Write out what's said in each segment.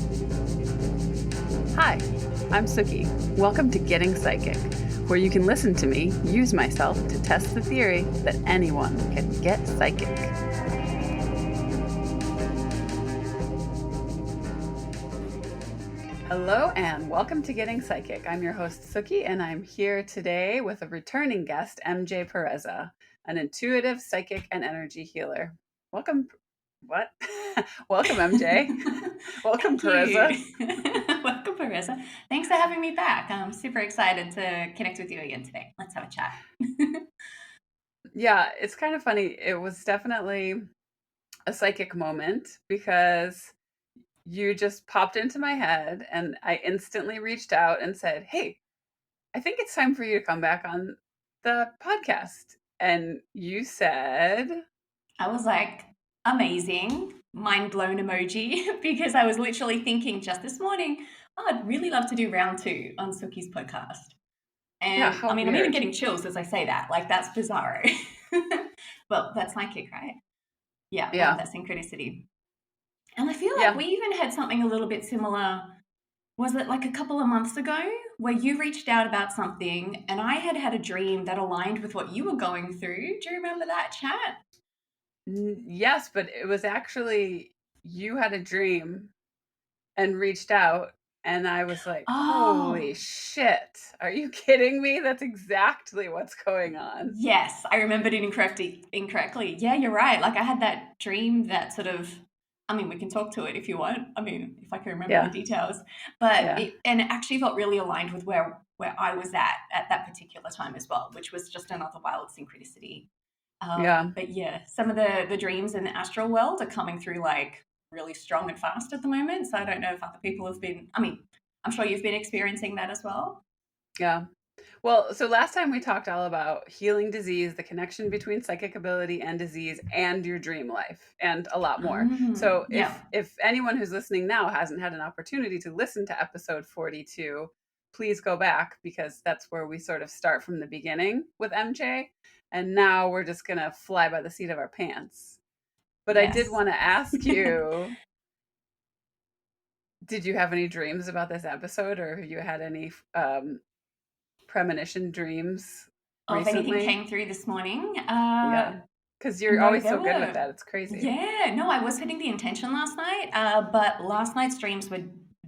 Hi, I'm Suki. Welcome to Getting Psychic, where you can listen to me use myself to test the theory that anyone can get psychic. Hello and welcome to Getting Psychic. I'm your host Suki, and I'm here today with a returning guest, MJ Pureza, an intuitive psychic and energy healer. Welcome. What? Welcome, MJ. Welcome, Pureza. Welcome, Pureza. Thanks for having me back. I'm super excited to connect with you again today. Let's have a chat. Yeah, it's kind of funny. It was definitely a psychic moment because you just popped into my head and I instantly reached out and said, "Hey, I think it's time for you to come back on the podcast." And you said, I was like, amazing, mind blown emoji, because I was literally thinking just this morning, I'd really love to do round 2 on Suki's podcast. yeah, And how I mean, I'm even weird. getting chills as I say that. Like, that's bizarre. Well, that's psychic, right? Yeah, love Yeah. that synchronicity. And I feel like Yeah. we even had something a little bit similar. Was it like a couple of months ago where you reached out about something and I had a dream that aligned with what you were going through? Do you remember that chat? Yes, but it was actually you had a dream and reached out and I was like, "Holy Oh, shit. Are you kidding me? That's exactly what's going on." yes, I remembered it incorrectly. Yeah, you're right. Like I had that dream that sort of, I mean, we can talk to it if you want. I mean, if I can remember the Yeah. details, but Yeah. and it actually felt really aligned with where I was at that particular time as well, which was just another wild synchronicity. Yeah. But yeah, some of the dreams in the astral world are coming through like really strong and fast at the moment. So I don't know if other people have been. I mean, I'm sure you've been experiencing that as well. Yeah. Well, so last time we talked all about healing disease, the connection between psychic ability and disease and your dream life and a lot more. So Yeah. if anyone who's listening now hasn't had an opportunity to listen to episode 42, please go back because that's where we sort of start from the beginning with MJ. And now we're just going to fly by the seat of our pants. But I did Yes. want to ask you, did you have any dreams about this episode or have you had any premonition dreams Oh, if anything recently? came through this morning, Yeah. Because you're no, always there so good with were. that. It's crazy. Yeah, no, I was hitting the intention last night, but last night's dreams were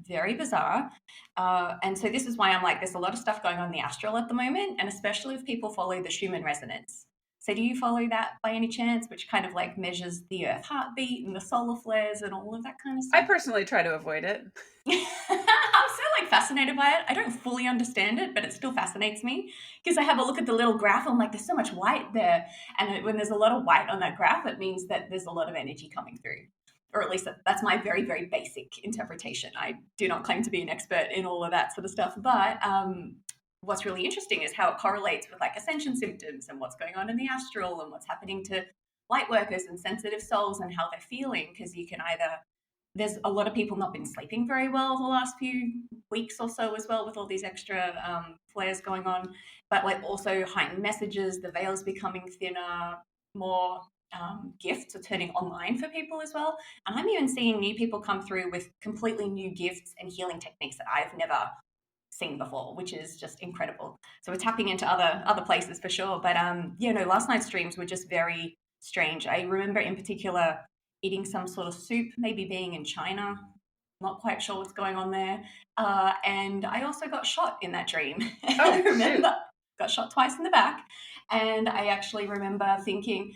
very bizarre. And so this is why I'm like, there's a lot of stuff going on in the astral at the moment, and especially if people follow the Schumann resonance. So do you follow that by any chance, which kind of like measures the earth heartbeat and the solar flares and all of that kind of I stuff? personally try to avoid it. I'm so like fascinated by it. I don't fully understand it, but it still fascinates me because I have a look at the little graph. I'm like, there's so much white there, and when there's a lot of white on that graph, it means that there's a lot of energy coming through, or at least that's my very very basic interpretation. I do not claim to be an expert in all of that sort of stuff, but what's really interesting is how it correlates with like ascension symptoms and what's going on in the astral and what's happening to light workers and sensitive souls and how they're feeling because you can either there's a lot of people not been sleeping very well the last few weeks or so as well with all these extra flares going on, but like also heightened messages, the veils becoming thinner, more gifts are turning online for people as well, and I'm even seeing new people come through with completely new gifts and healing techniques that I've never seen before, which is just incredible. So we're tapping into other places for sure, but last night's streams were just very strange. I remember in particular eating some sort of soup, maybe being in China. Not quite sure what's going on there. And I also got shot in that dream. And I Oh, shoot. remember got shot twice in the back. And I actually remember thinking,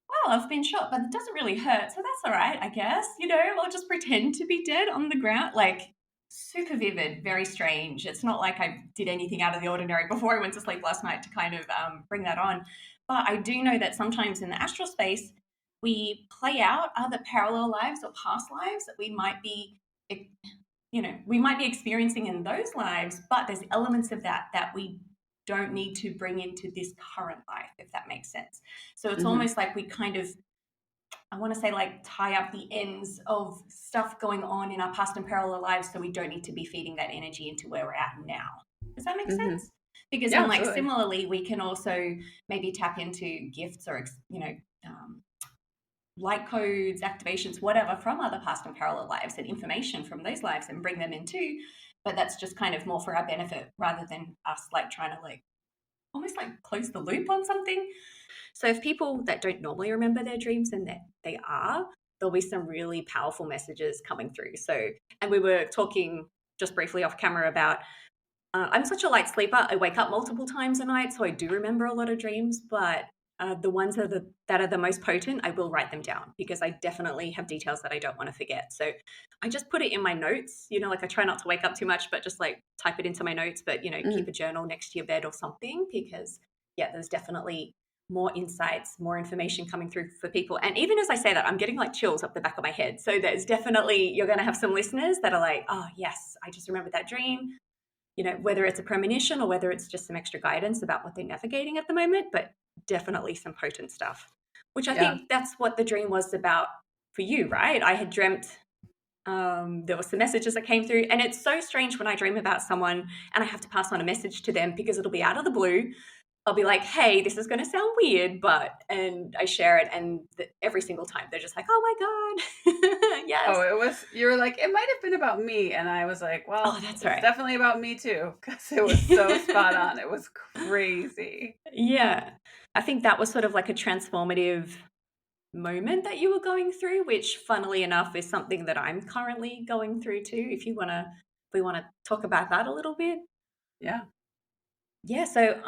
well, I've been shot, but it doesn't really hurt. So that's all right, I guess. I'll just pretend to be dead on the ground. Like, super vivid, very strange. It's not like I did anything out of the ordinary before I went to sleep last night to kind of bring that on. But I do know that sometimes in the astral space, we play out other parallel lives or past lives that we might be experiencing in those lives, but there's elements of that we don't need to bring into this current life, if that makes sense. So it's Hmm. almost like we kind of, I want to say, like tie up the ends of stuff going on in our past and parallel lives so we don't need to be feeding that energy into where we're at now. Does that make Hmm. sense? Because Yeah, then, like, absolutely. similarly, we can also maybe tap into gifts or, um, light codes, activations, whatever from other past and parallel lives and information from those lives and bring them into. But that's just kind of more for our benefit rather than us like trying to like almost like close the loop on something. So if people that don't normally remember their dreams and that they are, there'll be some really powerful messages coming through. So, and we were talking just briefly off camera about I'm such a light sleeper. I wake up multiple times a night, so I do remember a lot of dreams. But the ones that are the most potent, I will write them down because I definitely have details that I don't want to forget. So I just put it in my notes. You know, like I try not to wake up too much, but just like type it into my notes. But you know, keep Mm. a journal next to your bed or something because yeah, there's definitely more insights, more information coming through for people. And even as I say that, I'm getting like chills up the back of my head. So there's definitely you're going to have some listeners that are like, oh yes, I just remembered that dream, you know, whether it's a premonition or whether it's just some extra guidance about what they're navigating at the moment, but definitely some potent stuff, which I Yeah. think that's what the dream was about for you, right? I had dreamt there were some messages that came through, and it's so strange when I dream about someone and I have to pass on a message to them because it'll be out of the blue. I'll be like, hey, this is going to sound weird, but, and I share it, and every single time they're just like, oh my God, yes. Oh, it was, you were like, it might have been about me. And I was like, Oh, well, that's it's right. definitely about me too, because it was so spot on. It was crazy. Yeah. I think that was sort of like a transformative moment that you were going through, which funnily enough is something that I'm currently going through too. If we want to talk about that a little bit. Yeah. Yeah, so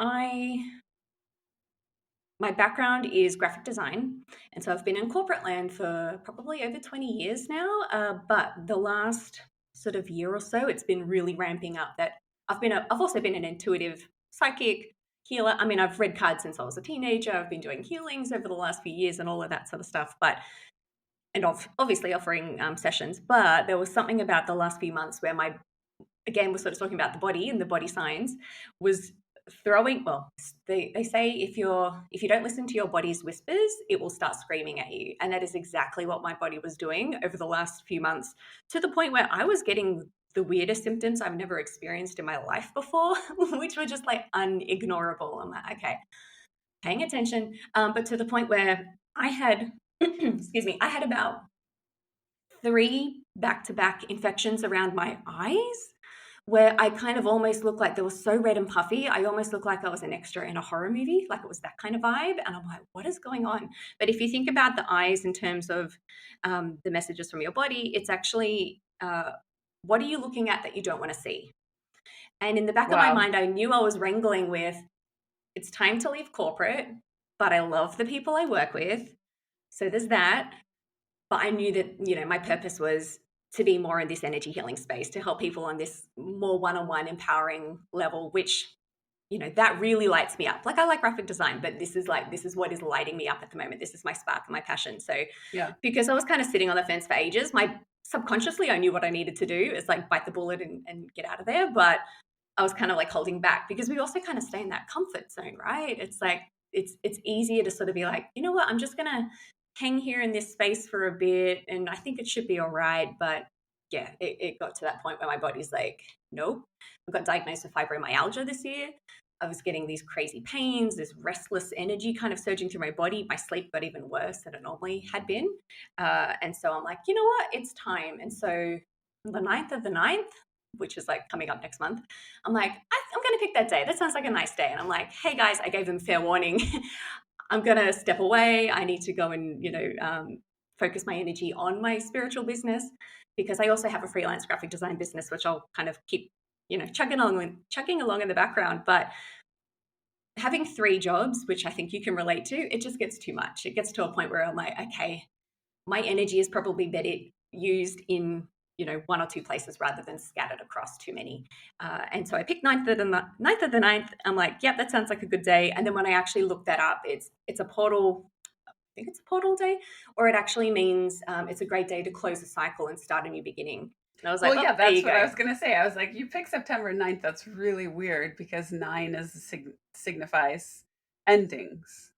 my background is graphic design. And so I've been in corporate land for probably over 20 years now. But the last sort of year or so, it's been really ramping up that I've also been an intuitive psychic healer. I mean, I've read cards since I was a teenager. I've been doing healings over the last few years and all of that sort of stuff. But and obviously offering sessions. But there was something about the last few months where my again, we're sort of talking about the body and the body signs was throwing, well, they say if you don't listen to your body's whispers, it will start screaming at you. And that is exactly what my body was doing over the last few months, to the point where I was getting the weirdest symptoms I've never experienced in my life before, which were just like unignorable. I'm like, okay, paying attention. But to the point where I had excuse me, I had about 3 back-to-back infections around my eyes where I kind of almost looked like they were so red and puffy. I almost looked like I was an extra in a horror movie, like it was that kind of vibe. And I'm like, what is going on? But if you think about the eyes in terms of the messages from your body, it's actually what are you looking at that you don't want to see? And in the back of my Wow. mind, I knew I was wrangling with it's time to leave corporate, but I love the people I work with. So there's that. But I knew that, you know, my purpose was to be more in this energy healing space, to help people on this more one-on-one empowering level, which, you know, that really lights me up. Like I like graphic design, but this is what is lighting me up at the moment. This is my spark and my passion. So Yeah. because I was kind of sitting on the fence for ages, my subconsciously I knew what I needed to do is like bite the bullet and get out of there. But I was kind of like holding back because we also kind of stay in that comfort zone, right? It's like it's easier to sort of be like, you know what, I'm just gonna hang here in this space for a bit and I think it should be all right. But yeah, it got to that point where my body's like, nope. I got diagnosed with fibromyalgia this year. I was getting these crazy pains, this restless energy kind of surging through my body. My sleep got even worse than it normally had been. And so I'm like, you know what? It's time. And so on the 9th of the 9th, which is like coming up next month, I'm like, I'm going to pick that day. That sounds like a nice day. And I'm like, hey guys, I gave them fair warning. I'm going to step away. I need to go and, you know, focus my energy on my spiritual business because I also have a freelance graphic design business, which I'll kind of keep, you know, chugging along in the background. But having 3 jobs, which I think you can relate to, it just gets too much. It gets to a point where I'm like, okay, my energy is probably better used in, you know, 1 or 2 places rather than scattered across too many. And so I picked 9th of the 9th. I'm like, yep, that sounds like a good day. And then when I actually looked that up, it's a portal. I think it's a portal day, or it actually means it's a great day to close a cycle and start a new beginning. And I was like, Well, oh, yeah, there that's you what I go. was going to say. I was like, you pick September 9th. That's really weird because 9 is signifies endings.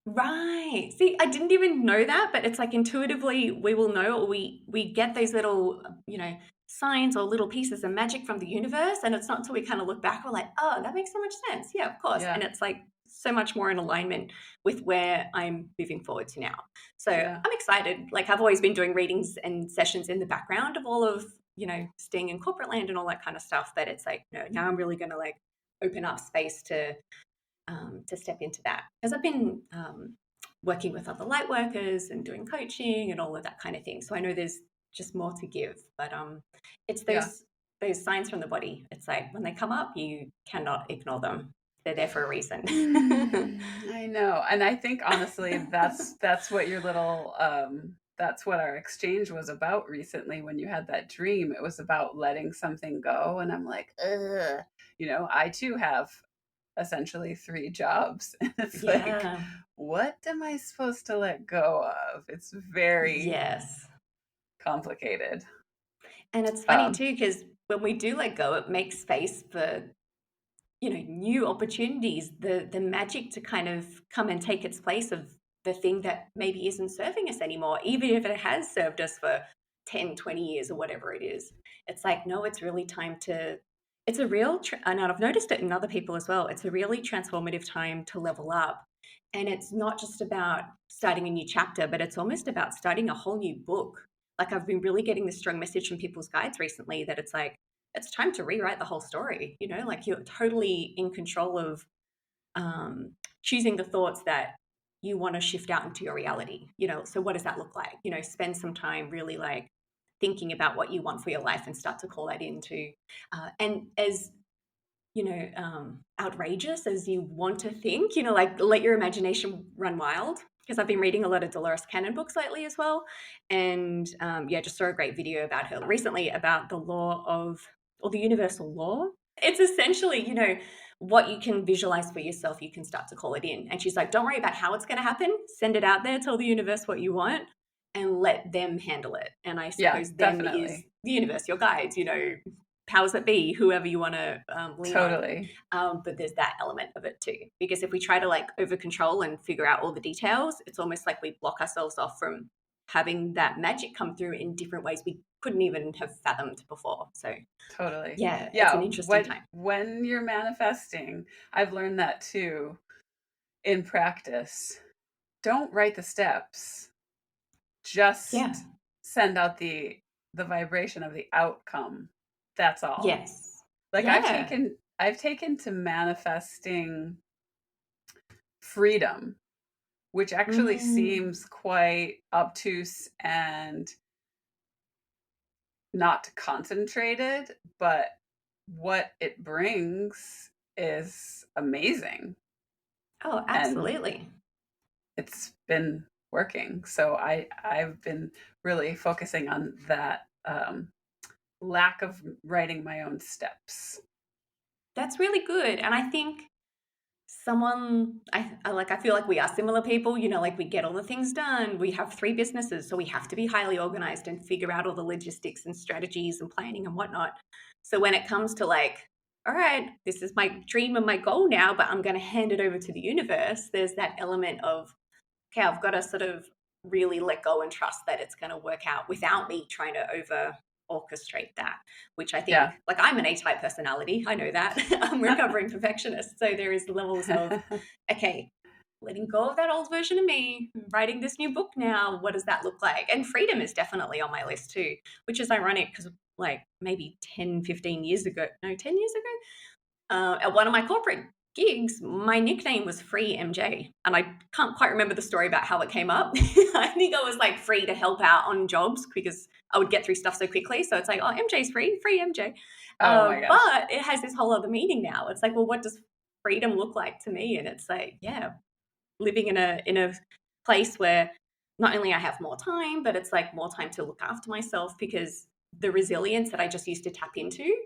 Right. See, I didn't even know that, but it's like intuitively we will know, or we get these little, you know, signs or little pieces of magic from the universe, and it's not until we kind of look back we're like, oh, that makes so much sense. Yeah, of course. Yeah. And it's like so much more in alignment with where I'm moving forward to now. So Yeah. I'm excited. Like I've always been doing readings and sessions in the background of all of, staying in corporate land and all that kind of stuff. But it's like, no, now I'm really going to like open up space to step into that, because I've been working with other light workers and doing coaching and all of that kind of thing. So I know there's just more to give, but it's Yeah. those signs from the body. It's like when they come up, you cannot ignore them. They're there for a reason. I know. And I think honestly that's what your little that's what our exchange was about recently when you had that dream. It was about letting something go, and I'm like, ugh. I too have essentially 3 jobs. And it's like, Yeah. what am I supposed to let go of? It's very Yes. complicated. And it's funny Um, too, because when we do let go, it makes space for new opportunities, the magic to kind of come and take its place of the thing that maybe isn't serving us anymore, even if it has served us for 10, 20 years or whatever it is. It's like, no, it's really time to, it's a real and I've noticed it in other people as well, it's a really transformative time to level up. And it's not just about starting a new chapter, but it's almost about starting a whole new book. Like I've been really getting this strong message from people's guides recently that it's like, it's time to rewrite the whole story. Like you're totally in control of choosing the thoughts that you want to shift out into your reality. So what does that look like? Spend some time really like thinking about what you want for your life and start to call that into, and as outrageous as you want to think, like let your imagination run wild. Because I've been reading a lot of Dolores Cannon books lately as well. And yeah, just saw a great video about her recently about the law of, or the universal law. It's essentially, what you can visualize for yourself, you can start to call it in. And she's like, don't worry about how it's going to happen. Send it out there, tell the universe what you want, and let them handle it. And I yeah, suppose them is definitely. the universe, your guides, powers that be, whoever you want to lean on. Totally. But there's that element of it too, because if we try to like over control and figure out all the details, it's almost like we block ourselves off from having that magic come through in different ways we couldn't even have fathomed before. So Totally. yeah, it's an Yeah, interesting when time. when you're manifesting, I've learned that too in practice. Don't write the steps. Yeah. Just send out the vibration of the outcome. That's all. Yes. Like Yeah. I've taken to manifesting freedom, which actually Mm. seems quite obtuse and not concentrated, but what it brings is amazing. Oh, And absolutely. it's been working. So I've been really focusing on that lack of writing my own steps. That's really good. And I think I feel like we are similar people, like we get all the things done. We have 3 businesses, so we have to be highly organized and figure out all the logistics and strategies and planning and whatnot. So when it comes to like, all right, this is my dream and my goal now, but I'm going to hand it over to the universe, there's that element of, okay, I've got to sort of really let go and trust that it's going to work out without me trying to over orchestrate that, which I think, Yeah. like, I'm an A-type personality. I know that. I'm recovering perfectionist. So there is levels of, okay, letting go of that old version of me, writing this new book now. What does that look like? And freedom is definitely on my list too, which is ironic because like maybe 10, 15 years ago, no, 10 years ago, at one of my corporate gigs, my nickname was Free MJ. And I can't quite remember the story about how it came up. I think I was like free to help out on jobs because I would get through stuff so quickly. So it's like, oh, MJ's free MJ. Oh my gosh. But it has this whole other meaning now. It's like, well, what does freedom look like to me? And it's like, yeah, living in a place where not only I have more time, but it's like more time to look after myself, because the resilience that I just used to tap into,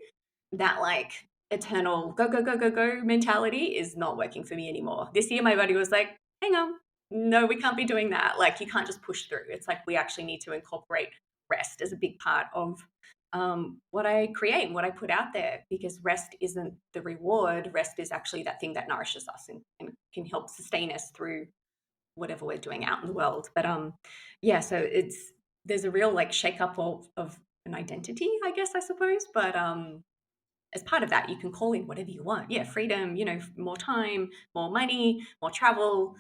that like eternal go go go go go mentality, is not working for me anymore. This year my body was like, hang on, no, we can't be doing that. Like you can't just push through. It's like we actually need to incorporate rest as a big part of what I create and what I put out there, because rest isn't the reward. Rest is actually that thing that nourishes us and can help sustain us through whatever we're doing out in the world. But yeah, so there's a real like shake up of an identity, I guess, I suppose. But as part of that, you can call in whatever you want. Yeah, freedom, more time, more money, more travel,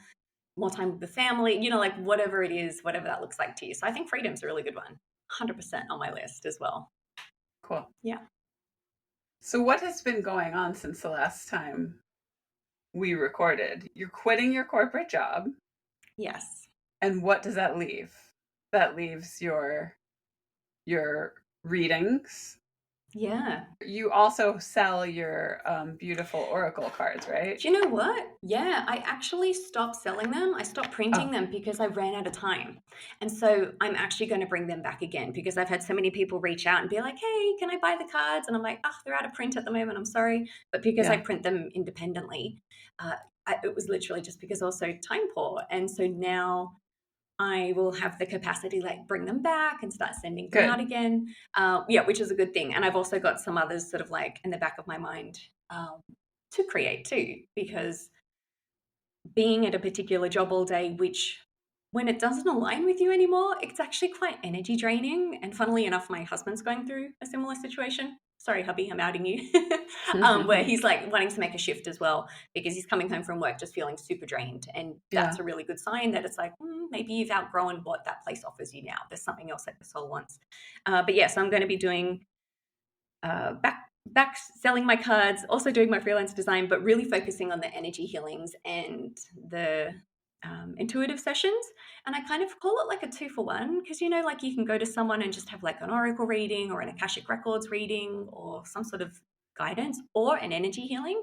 more time with the family, like whatever it is, whatever that looks like to you. So I think freedom's a really good one. 100% on my list as well. Cool. Yeah. So what has been going on since the last time we recorded? You're quitting your corporate job, Yes. and what does that leave? That leaves your readings. Yeah. You also sell your beautiful oracle cards, right? Do you know what? Yeah, I actually stopped selling them. I stopped Oh, printing them because I ran out of time. And so I'm actually going to bring them back again because I've had so many people reach out and be like, hey, can I buy the cards? And I'm like, oh, they're out of print at the moment. I'm sorry. But because I yeah, print them independently, it was literally just because I was so time poor. And so now I will have the capacity like bring them back and start sending them out good. again. Yeah, which is a good thing. And I've also got some others sort of like in the back of my mind to create too, because being at a particular job all day, which when it doesn't align with you anymore, it's actually quite energy draining. And funnily enough, my husband's going through a similar situation. Sorry, hubby, I'm outing you. Where he's like wanting to make a shift as well because he's coming home from work just feeling super drained. And that's Yeah, a really good sign that it's like, maybe you've outgrown what that place offers you now. There's something else that the soul wants. But yes, I'm going to be doing back selling my cards, also doing my freelance design, but really focusing on the energy healings and the intuitive sessions. And I kind of call it like a 2-for-1 because like you can go to someone and just have like an oracle reading or an Akashic Records reading or some sort of guidance or an energy healing.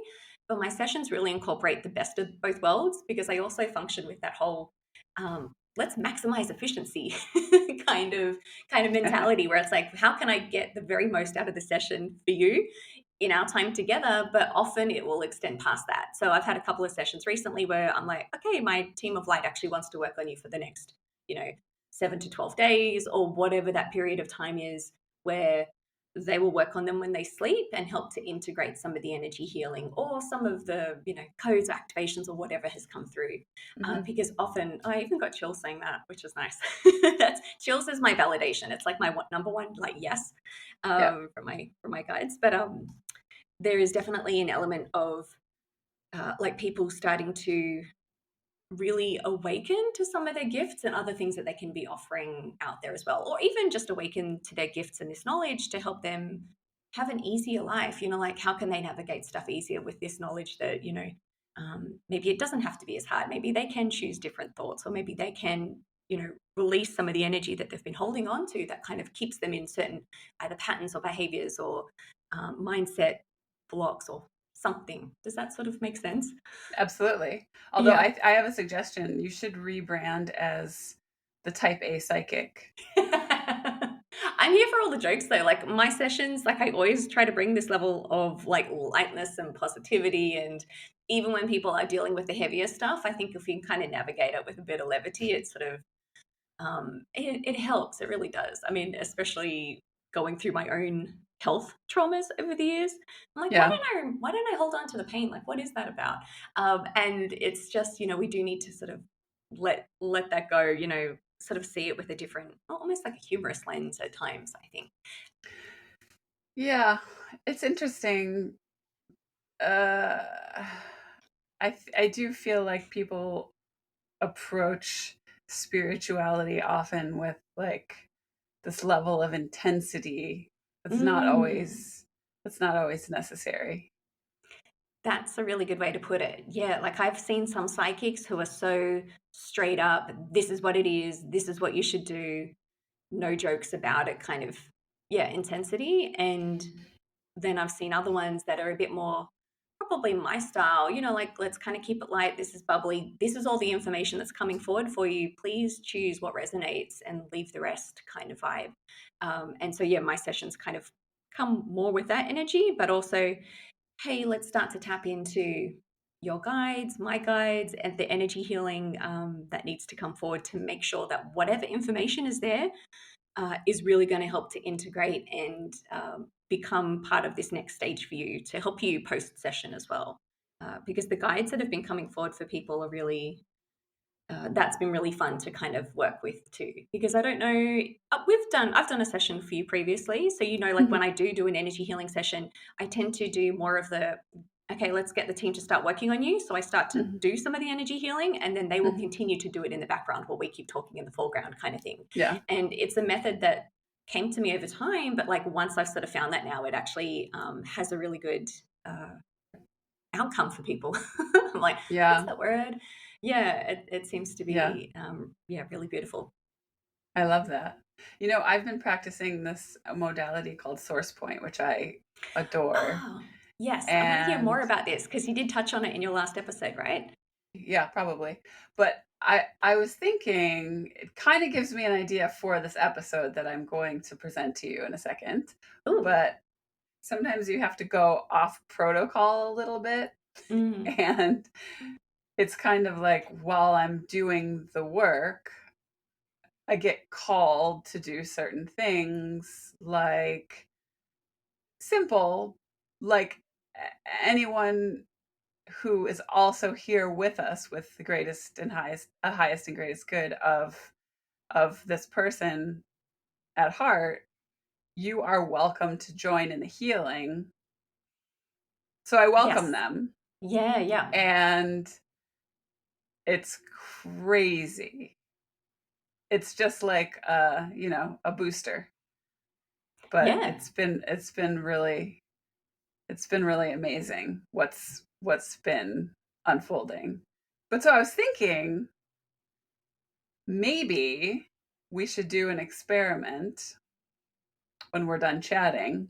But my sessions really incorporate the best of both worlds because I also function with that whole let's maximize efficiency kind of mentality where it's like, how can I get the very most out of the session for you in our time together? But often it will extend past that. So I've had a couple of sessions recently where I'm like, okay, my team of light actually wants to work on you for the next, 7 to 12 days or whatever that period of time is, where they will work on them when they sleep and help to integrate some of the energy healing or some of the codes activations or whatever has come through, hmm, because often I even got chills saying that, which is nice. That's chills is my validation. It's like my number one like yes, yeah, from my guides. But there is definitely an element of like people starting to really awaken to some of their gifts and other things that they can be offering out there as well, or even just awaken to their gifts and this knowledge to help them have an easier life. Like how can they navigate stuff easier with this knowledge that maybe it doesn't have to be as hard. Maybe they can choose different thoughts, or maybe they can release some of the energy that they've been holding on to that kind of keeps them in certain either patterns or behaviors or mindset blocks or something. Does that sort of make sense? absolutely. Although Yeah. I have a suggestion. You should rebrand as the Type A psychic. I'm here for all the jokes though. Like my sessions, like I always try to bring this level of like lightness and positivity. And even when people are dealing with the heavier stuff, I think if you can kind of navigate it with a bit of levity, it sort of it helps. It really does. I mean, especially going through my own health traumas over the years. I'm like, Yeah, why don't I hold on to the pain? Like, what is that about? And it's just, we do need to sort of let that go, sort of see it with a different, almost like a humorous lens at times, I think. yeah. It's interesting. Uh, I do feel like people approach spirituality often with like this level of intensity that's not Mm. always that's not always necessary. That's a really good way to put it. Yeah, like I've seen some psychics who are so straight up, this is what it is, this is what you should do, no jokes about it kind of, yeah, intensity. And then I've seen other ones that are a bit more probably my style, like let's kind of keep it light. This is bubbly. This is all the information that's coming forward for you. Please choose what resonates and leave the rest kind of vibe. And so, yeah, my sessions kind of come more with that energy, but also hey, let's start to tap into your guides, my guides, and the energy healing that needs to come forward to make sure that whatever information is there is really going to help to integrate and become part of this next stage for you to help you post session as well. Because the guides that have been coming forward for people are really that's been really fun to kind of work with too. Because I don't know, I've done a session for you previously, so like Mhm, when I do an energy healing session, I tend to do more of the okay, let's get the team to start working on you. So I start to mhm, do some of the energy healing, and then they will mhm. continue to do it in the background while we keep talking in the foreground, kind of thing. Yeah, And it's a method that came to me over time, but like once I've sort of found that now, it actually has a really good uh, outcome for people. I'm like, what's yeah, that word? Yeah, it seems to yeah. be, yeah, really beautiful. I love that. I've been practicing this modality called Source Point, which I adore. Oh, yes. I want to hear more And about this because you did touch on it in your last episode, right? yeah, probably. But I was thinking it kind of gives me an idea for this episode that I'm going to present to you in a second. Oh, But sometimes you have to go off protocol a little bit. mm, And it's kind of like while I'm doing the work, I get called to do certain things like simple, like anyone who is also here with us with the greatest and highest and greatest good of this person at heart, you are welcome to join in the healing. So I welcome yes. them, Yeah, yeah, and it's crazy. It's just like a booster, but yeah, it's been really amazing what's been unfolding. But so I was thinking maybe we should do an experiment when we're done chatting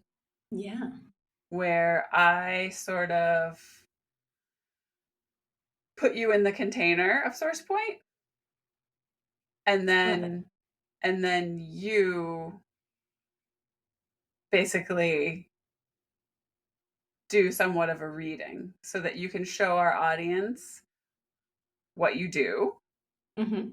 yeah. where I sort of put you in the container of source point, and Love it. then you basically do somewhat of a reading so that you can show our audience what you do, Hmm.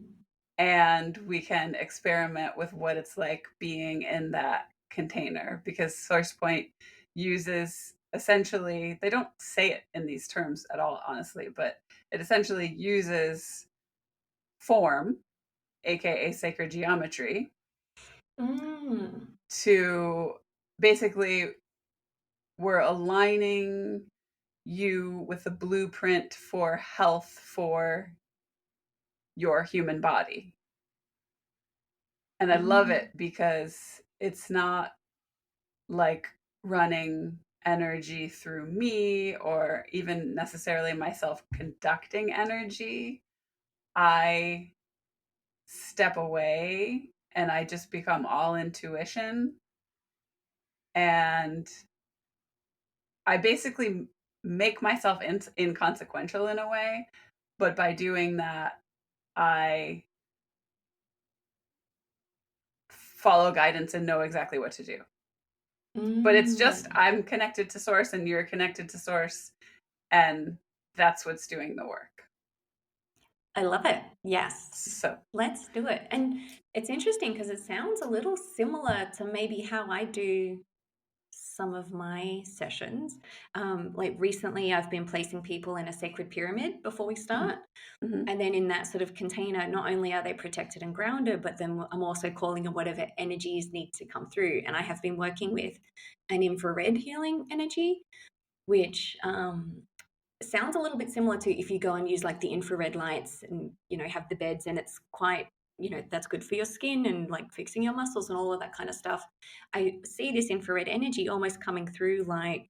and we can experiment with what it's like being in that container, because SourcePoint uses, essentially, they don't say it in these terms at all, honestly, but it essentially uses form, aka sacred geometry, Mm, to basically, we're aligning you with a blueprint for health for your human body. And I love mm, it because it's not like running energy through me or even necessarily myself conducting energy. I step away and I just become all intuition. And I basically make myself inconsequential in a way. But by doing that, I follow guidance and know exactly what to do. But it's just mm. I'm connected to source and you're connected to source, and that's what's doing the work. I love it. Yes. So, Let's do it. And it's interesting because it sounds a little similar to maybe how I do some of my sessions. Like recently, I've been placing people in a sacred pyramid before we mhm, start. mhm, And then in that sort of container, not only are they protected and grounded, but then I'm also calling in whatever energies need to come through. And I have been working with an infrared healing energy, which sounds a little bit similar to if you go and use like the infrared lights and have the beds, and it's quite that's good for your skin and like fixing your muscles and all of that kind of stuff. I see this infrared energy almost coming through like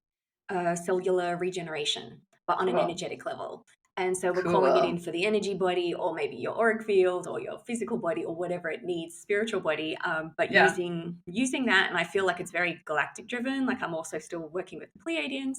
cellular regeneration but on an cool, energetic level. And so we're calling it in cool. for the energy body or maybe your auric field or your physical body or whatever it needs, spiritual body, but Yeah. using that. And I feel like it's very galactic driven. Like I'm also still working with the Pleiadians.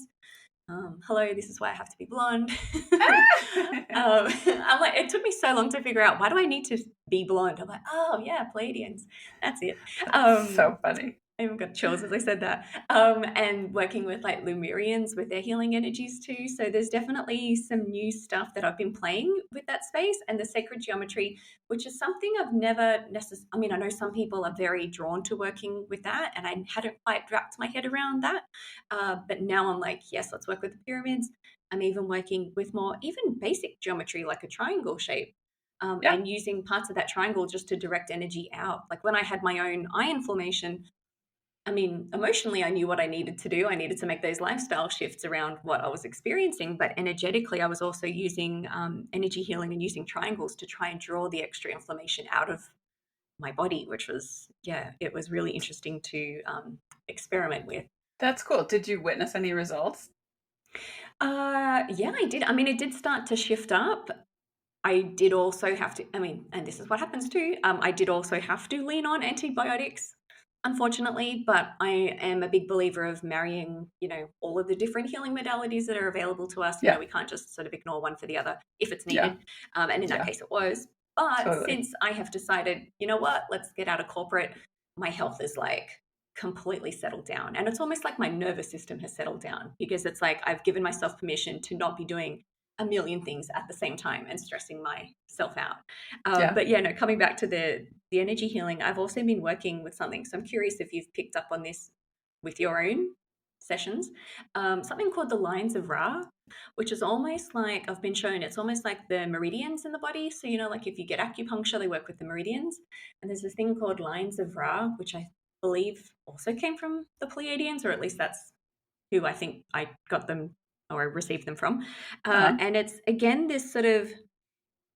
Hello, this is why I have to be blonde. I'm like, it took me so long to figure out why do I need to be blonde. I'm like, oh yeah, Palladians, that's it. That's Um, so funny. I even got chills as I said that. And working with like Lemurians with their healing energies too. So there's definitely some new stuff that I've been playing with that space and the sacred geometry, which is something I've never necessarily. I mean, I know some people are very drawn to working with that, and I hadn't quite wrapped my head around that. But now I'm like, yes, let's work with the pyramids. I'm even working with more even basic geometry like a triangle shape. Yeah. and using parts of that triangle just to direct energy out. Like when I had my own eye inflammation, I mean, emotionally, I knew what I needed to do. I needed to make those lifestyle shifts around what I was experiencing. But energetically, I was also using energy healing and using triangles to try and draw the extra inflammation out of my body, which was, yeah, it was really interesting to experiment with. That's cool. Did you witness any results? Yeah, I did. I mean, it did start to shift up. I did also have to, I mean, and this is what happens too. I did also have to lean on antibiotics, unfortunately, but I am a big believer of marrying, all of the different healing modalities that are available to us. Yeah. We can't just sort of ignore one for the other if it's Yeah. needed. And in that Yeah. case, it was. But Totally. since I have decided, you know what, let's get out of corporate, my health is like completely settled down. And it's almost like my nervous system has settled down because it's like I've given myself permission to not be doing a million things at the same time and stressing myself out. Yeah. But yeah, no, coming back to the energy healing, I've also been working with something. So I'm curious if you've picked up on this with your own sessions. Something called the lines of Ra, which is almost like I've been shown. It's almost like the meridians in the body. So like if you get acupuncture, they work with the meridians. And there's this thing called lines of Ra, which I believe also came from the Pleiadians, or at least that's who I think I got them or received them from. Uh-huh. And it's again this sort of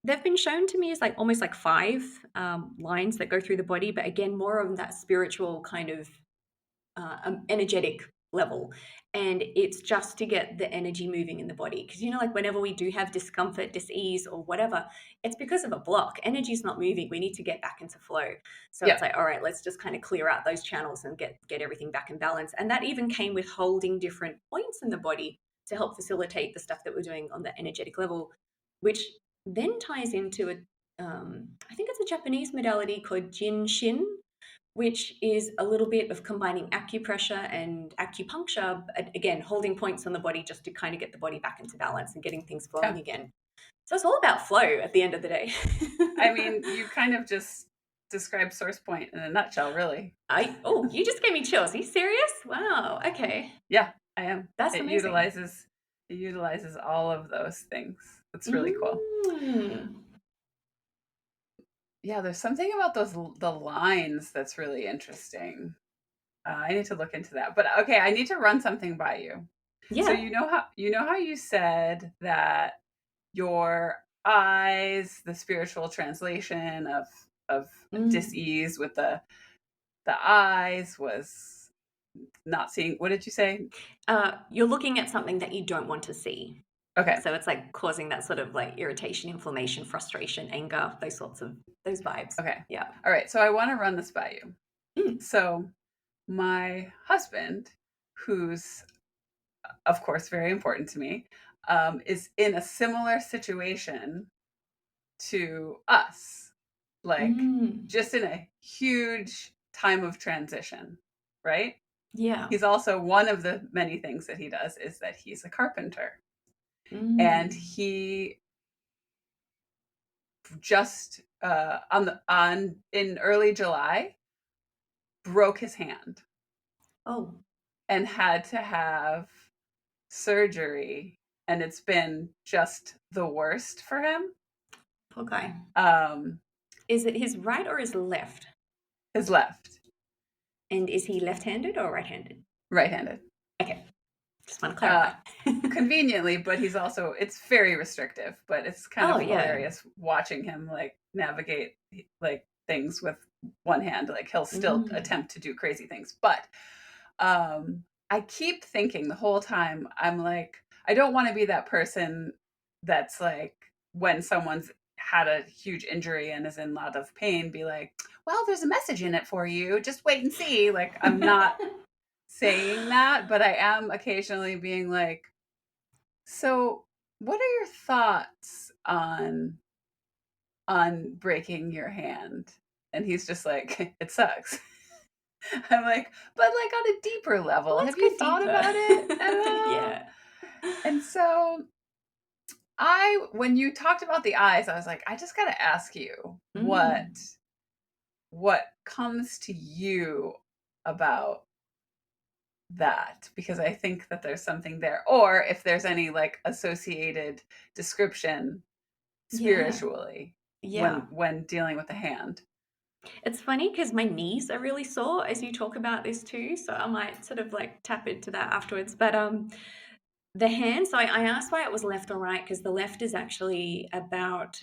they've been shown to me as like almost like five lines that go through the body, but again more of that spiritual kind of energetic level. And it's just to get the energy moving in the body. Because, like whenever we do have discomfort, dis-ease, or whatever, it's because of a block. Energy is not moving. We need to get back into flow. So Yeah. it's like, all right, let's just kind of clear out those channels and get everything back in balance. And that even came with holding different points in the body to help facilitate the stuff that we're doing on the energetic level, which then ties into I think it's a Japanese modality called Jin Shin, which is a little bit of combining acupressure and acupuncture, again, holding points on the body just to kind of get the body back into balance and getting things Yeah. flowing again. So it's all about flow at the end of the day. I mean, you kind of just described Source Point in a nutshell, really. You just gave me chills. Are you serious? Wow. Okay. Yeah, I am. That's It amazing. utilizes it utilizes all of those things. It's really cool. Mm. Yeah, there's something about the lines that's really interesting. I need to look into that. But okay, I need to run something by you. So Yeah. you know how you said that your eyes, the spiritual translation of Mm. dis-ease with the eyes was not seeing. What did you say? You're looking at something that you don't want to see. Okay. So it's like causing that sort of like irritation, inflammation, frustration, anger, those vibes. Okay. Yeah. All right. So I want to run this by you. Mm. So my husband, who's of course very important to me, is in a similar situation to us, like Mm. just in a huge time of transition, right? Yeah. He's also one of the many things that he does is that he's a carpenter. And Mm. he just on in early July broke his hand Oh, and had to have surgery, and it's been just the worst for him. poor guy. Um Is it his right or his left? his left, And is he left-handed or right-handed? right-handed. Okay, just want to Uh clarify. conveniently, but he's also it's very restrictive, but it's kind Oh, of yeah. hilarious watching him like navigate like things with one hand. Like he'll still Mm. attempt to do crazy things, but I keep thinking the whole time, I'm like, I don't want to be that person that's like when someone's had a huge injury and is in a lot of pain, be like, well, there's a message in it for you, just wait and see. Like I'm not saying that, but I am occasionally being like, so what are your thoughts on breaking your hand? And he's just like, it sucks. I'm like, but like on a deeper level, Let's have you go thought about it at deeper. all? Yeah. And so when you talked about the eyes, I was like, I just got to ask you Mm. what comes to you about that, because I think that there's something there, or if there's any like associated description Yeah. spiritually. Yeah. when dealing with the hand. It's funny because my knees are really sore as you talk about this too, so I might sort of like tap into that afterwards. But the hand, so I asked why it was left or right because the left is actually about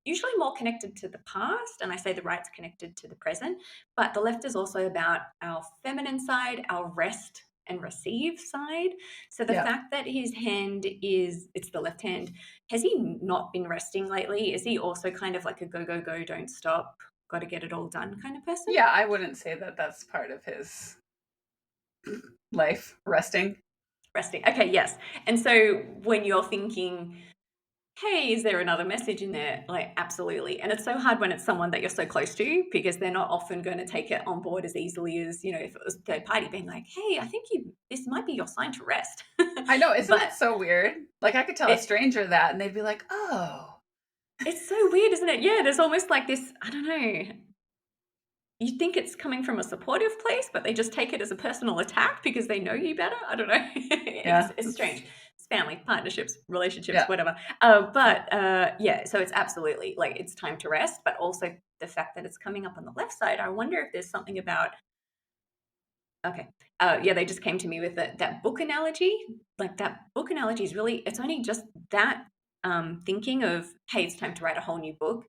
usually more connected to the past, and I say the right's connected to the present, but the left is also about our feminine side, our rest and receive side. So the Yeah. fact that his hand is, it's the left hand, has he not been resting lately? Is he also kind of like a go, go, go, don't stop, got to get it all done kind of person? Yeah, I wouldn't say that that's part of his life, resting. Resting. Okay, yes. And so when you're thinking, hey, is there another message in there? Like, absolutely. And it's so hard when it's someone that you're so close to because they're not often going to take it on board as easily as, you know, if it was third party being like, hey, I think this might be your sign to rest. I know, isn't But it so weird? Like I could tell a it, stranger that and they'd be like, "Oh." it's so weird, isn't it? Yeah, there's almost like this, I don't know, you think it's coming from a supportive place, but they just take it as a personal attack because they know you better. I don't know. Yeah. It's strange. It's family, partnerships, relationships, Yeah. whatever. But yeah, so it's absolutely like it's time to rest, but also the fact that it's coming up on the left side. I wonder if there's something about, okay. Yeah, they just came to me with that book analogy. Like that book analogy is really, it's only just that thinking of, hey, it's time to write a whole new book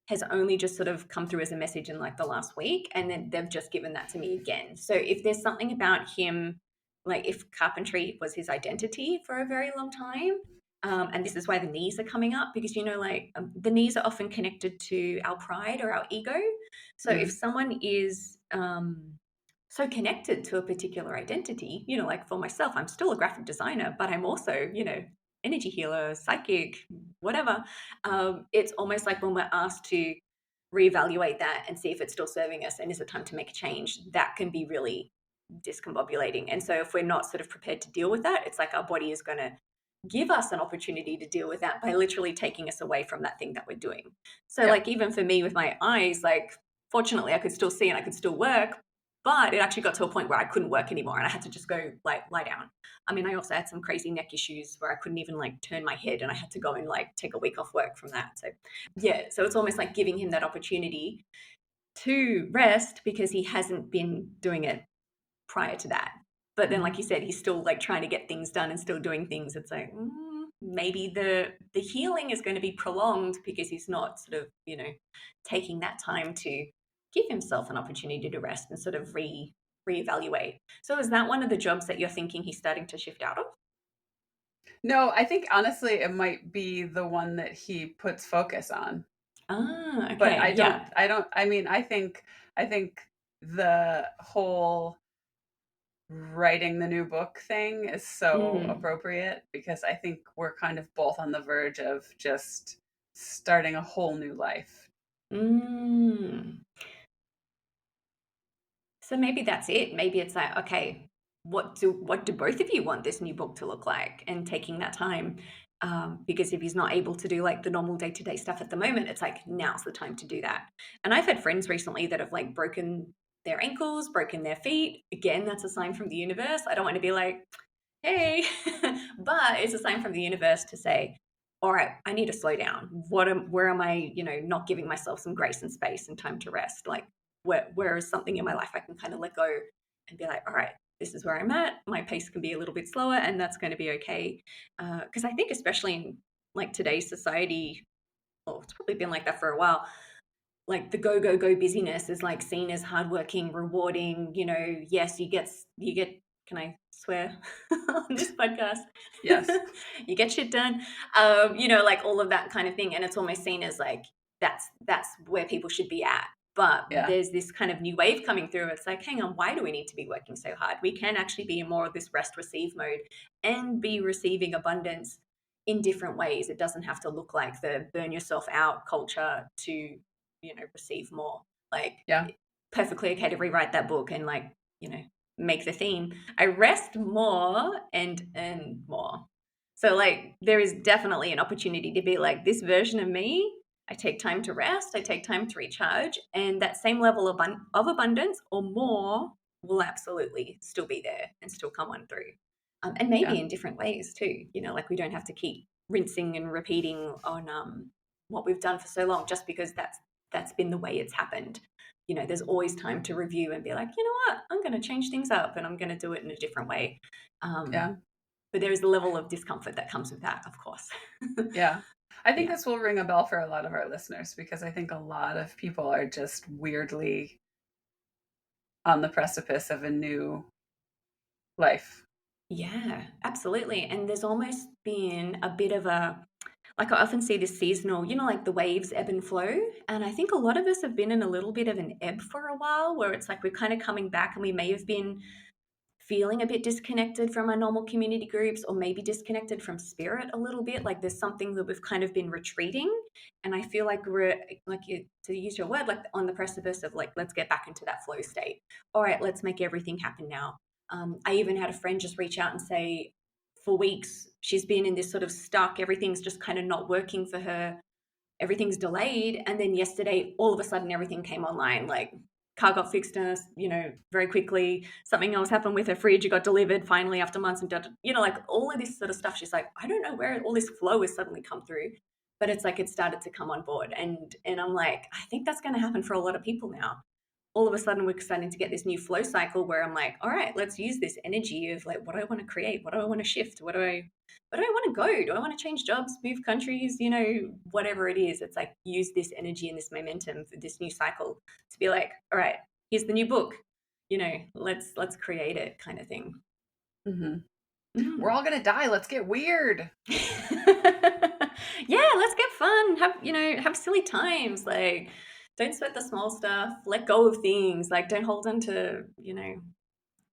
has only just sort of come through as a message in like the last week, and then they've just given that to me again. So if there's something about him, like if carpentry was his identity for a very long time, and this is why the knees are coming up, because you know, like the knees are often connected to our pride or our ego. So if Mm. someone is so connected to a particular identity, you know, like for myself, I'm still a graphic designer, but I'm also, you know, energy healer, psychic, whatever. It's almost like when we're asked to reevaluate that and see if it's still serving us and is it time to make a change, that can be really discombobulating. And so if we're not sort of prepared to deal with that, it's like our body is going to give us an opportunity to deal with that by literally taking us away from that thing that we're doing. So Yeah. like even for me with my eyes, like fortunately I could still see and I could still work, but it actually got to a point where I couldn't work anymore and I had to just go like lie down. I mean, I also had some crazy neck issues where I couldn't even like turn my head and I had to go and like take a week off work from that. So yeah, so it's almost like giving him that opportunity to rest because he hasn't been doing it prior to that. But then, like Mhm. you said, he's still like trying to get things done and still doing things. It's like maybe the healing is going to be prolonged because he's not sort of taking that time to give himself an opportunity to rest and sort of reevaluate. So, is that one of the jobs that you're thinking he's starting to shift out of? No, I think honestly it might be the one that he puts focus on. Ah, But okay, yeah. I mean, I think the whole writing the new book thing is so Mm, appropriate because I think we're kind of both on the verge of just starting a whole new life. mm. So maybe that's it. Maybe it's like, okay, what do both of you want this new book to look like? And taking that time, because if he's not able to do like the normal day to day stuff at the moment, it's like now's the time to do that. And I've had friends recently that have like broken their ankles, broken their feet. Again, that's a sign from the universe. I don't want to be like, hey, but it's a sign from the universe to say, all right, I need to slow down. Where am I, not giving myself some grace and space and time to rest? Like, where is something in my life I can kind of let go and be like, all right, this is where I'm at. My pace can be a little bit slower, and that's going to be okay. Because I think, especially in like today's society, well, it's probably been like that for a while. Like the go go go busyness is like seen as hardworking, rewarding. Yes, you get. Can I swear on this podcast? Yes. You get shit done. Like all of that kind of thing, and it's almost seen as like that's where people should be at. But Yeah. there's this kind of new wave coming through. It's like, hang on, why do we need to be working so hard? We can actually be in more of this rest receive mode and be receiving abundance in different ways. It doesn't have to look like the burn yourself out culture to receive more. Like Yeah. perfectly okay to rewrite that book and like, make the theme. I rest more and earn more. So like there is definitely an opportunity to be like this version of me. I take time to rest, I take time to recharge, and that same level of abundance or more will absolutely still be there and still come on through. And maybe Yeah. in different ways too. Like we don't have to keep rinsing and repeating on what we've done for so long just because that's been the way it's happened. You know, there's always time to review and be like, you know what, I'm going to change things up and I'm going to do it in a different way. Yeah. But there is a level of discomfort that comes with that, of course. Yeah. I think Yeah. this will ring a bell for a lot of our listeners because I think a lot of people are just weirdly on the precipice of a new life. Yeah, absolutely. And there's almost been a bit of a, like I often see this seasonal, you know, like the waves ebb and flow. And I think a lot of us have been in a little bit of an ebb for a while where it's like we're kind of coming back and we may have been feeling a bit disconnected from our normal community groups or maybe disconnected from spirit a little bit. Like there's something that we've kind of been retreating. And I feel like we're, like you, to use your word, like on the precipice of like, let's get back into that flow state. All right, let's make everything happen now. I even had a friend just reach out and say, for weeks, she's been in this sort of stuck, everything's just kind of not working for her, everything's delayed. And then yesterday, all of a sudden, everything came online. Like car got fixed, you know, very quickly. Something else happened with her fridge. It got delivered finally after months, and you know, like all of this sort of stuff. She's like, I don't know where all this flow has suddenly come through, but it's like it started to come on board. And I'm like, I think that's going to happen for a lot of people now. All of a sudden we're starting to get this new flow cycle where I'm like, all right, let's use this energy of like, what do I want to create? What do I want to shift? Where do I want to go? Do I want to change jobs, move countries? You know, whatever it is, it's like use this energy and this momentum for this new cycle to be like, all right, here's the new book. You know, let's create it, kind of thing. Mm-hmm. We're Mm. all gonna die. Let's get weird. Yeah, let's get fun. Have, you know, have silly times. Like, don't sweat the small stuff. Let go of things. Like, don't hold on to, you know,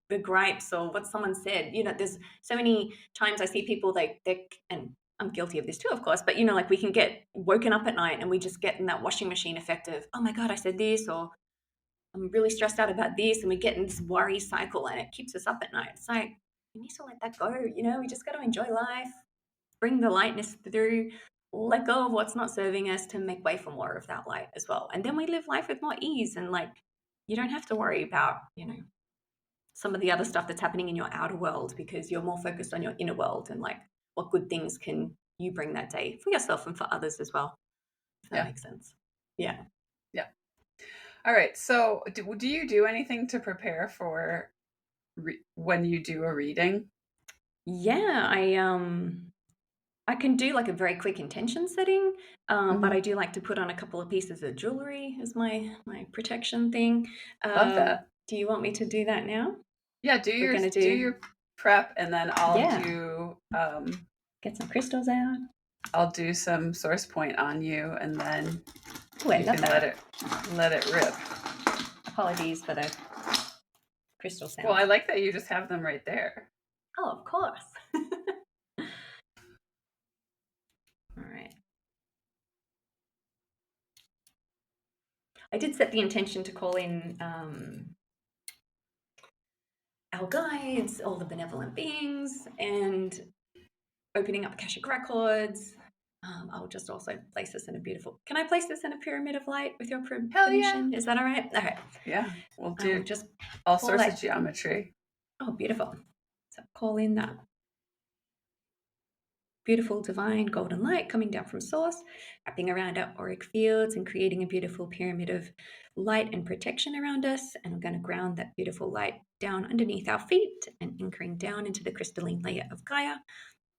the gripes or what someone said. You know, there's so many times I see people they and I'm guilty of this too, of course, but you know, like we can get woken up at night and we just get in that washing machine effect of, oh my God, I said this, or I'm really stressed out about this, and we get in this worry cycle and it keeps us up at night. It's like, we need to let that go. You know, we just got to enjoy life, bring the lightness through, let go of what's not serving us to make way for more of that light as well. And then we live life with more ease and like, you don't have to worry about, you know, some of the other stuff that's happening in your outer world because you're more focused on your inner world and like what good things can you bring that day for yourself and for others as well, if that Yeah. makes sense. Yeah. Yeah. All right. So, do you do anything to prepare for when you do a reading? Yeah, I can do like a very quick intention setting, but Mm-hmm. I do like to put on a couple of pieces of jewelry as my protection thing. Love that. Do you want me to do that now? Yeah. We're gonna Do do, your prep, and then yeah, get some crystals out. I'll do some source point on you, and then Oh, I you love can that. let it rip. Apologies for the crystal Well, sounds. I like that you just have them right there. Oh, of course. All right. I did set the intention to call in our guides, all the benevolent beings, and opening up Akashic records. I'll just also place this in a beautiful. Can I place this in a pyramid of light with your Hell yeah. permission? Is that all right? All right. Yeah. We'll I will do just all call sorts of that. geometry. Oh, beautiful. So call in that beautiful divine golden light coming down from source, wrapping around our auric fields and creating a beautiful pyramid of light and protection around us. And I'm going to ground that beautiful light down underneath our feet and anchoring down into the crystalline layer of Gaia,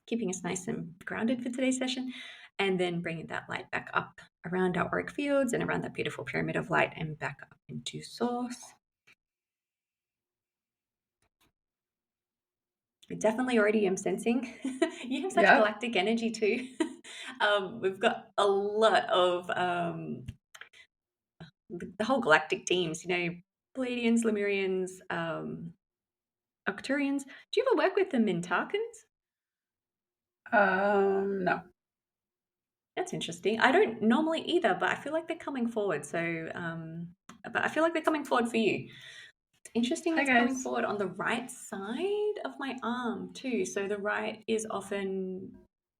keeping us nice and grounded for today's session. And then bringing that light back up around our auric fields and around that beautiful pyramid of light and back up into source. I definitely already am sensing you have such Yep. galactic energy too. We've got a lot of the whole galactic teams, you know, Pleiadians, Lemurians, Arcturians. Do you ever work with the Mintakans? No. That's interesting. I don't normally either, but I feel like they're coming forward. So, but I feel like they're coming forward for you. It's interesting. Hi It's coming guys. forward on the right side of my arm too. So the right is often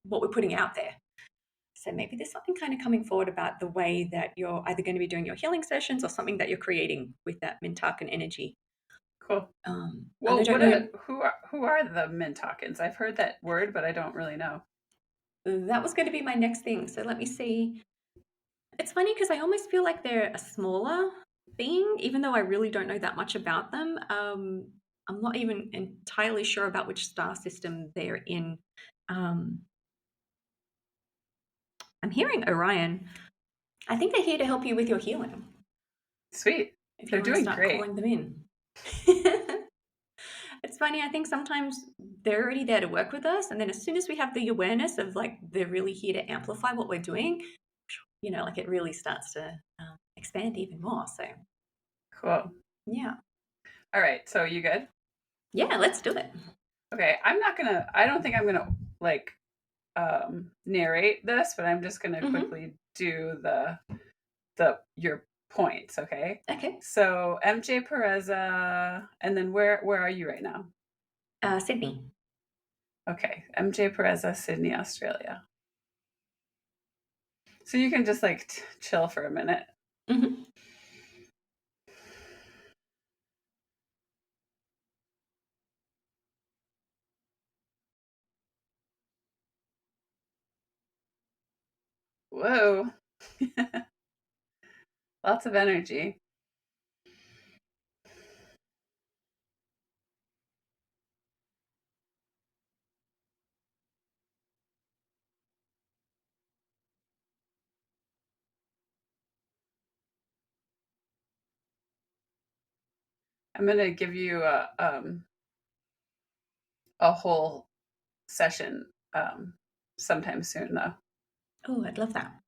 what we're putting out there. So maybe there's something kind of coming forward about the way that you're either going to be doing your healing sessions or something that you're creating with that Mintakan energy. Cool. And I Well, don't know, who are the Mintakans? I've heard that word, but I don't really know. that was going to be my next thing. So let me see. It's funny because I almost feel like they're a smaller being, even though I really don't know that much about them. I'm not even entirely sure about which star system they're in. Um, I'm hearing Orion. I think they're here to help you with your healing Sweet. if you They're want to doing start great. calling them in. It's funny, I think sometimes they're already there to work with us, and then as soon as we have the awareness of like they're really here to amplify what we're doing, like it really starts to expand even more. So, Cool. yeah. All right. So you good? Yeah, let's do it. Okay. I don't think I'm gonna like narrate this, but I'm just gonna Mm-hmm. quickly do your points, okay? Okay. So MJ Pureza, and then where are you right now? Sydney. Okay, MJ Pureza, Sydney, Australia. So you can just like chill for a minute. Mm-hmm. Whoa, lots of energy. I'm gonna give you a whole session sometime soon, though. Oh, I'd love that.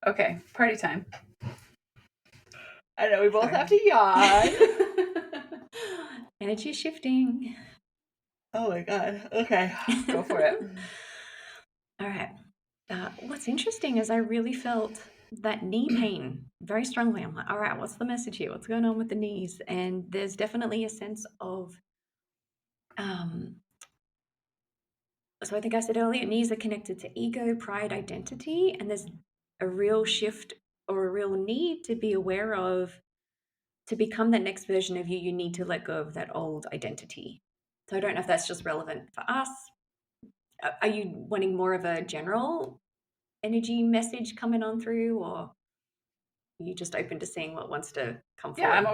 Okay, party time. I know we both Sorry. have to yawn. Energy shifting. Oh my god. Okay, go for it. All right. What's interesting is I really felt that knee pain very strongly. I'm like, all right, what's the message here? What's going on with the knees? And there's definitely a sense of, um, so I think I said earlier, knees are connected to ego, pride, identity, and there's a real shift or a real need to be aware of to become the next version of you. You need to let go of that old identity. So I don't know if that's just relevant for us. Are you wanting more of a general energy message coming on through, or are you just open to seeing what wants to come Yeah, forward?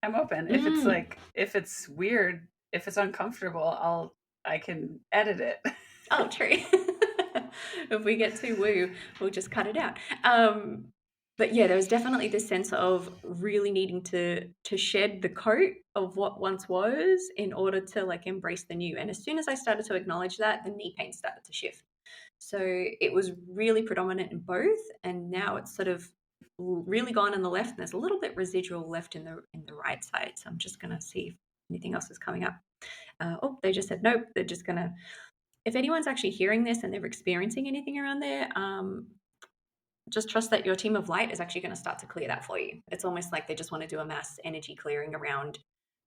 I'm open. Mm. If it's weird, if it's uncomfortable, I can edit it. Oh, true. If we get too woo, we'll just cut it out. But yeah, there was definitely this sense of really needing to shed the coat of what once was in order to like embrace the new. And as soon as I started to acknowledge that, the knee pain started to shift. So it was really predominant in both, and now it's sort of really gone in the left, and there's a little bit residual left in the right side. So I'm just gonna see if anything else is coming up. Oh, they just said nope. They're just gonna. If anyone's actually hearing this and they're experiencing anything around there, just trust that your team of light is actually going to start to clear that for you. It's almost like they just want to do a mass energy clearing around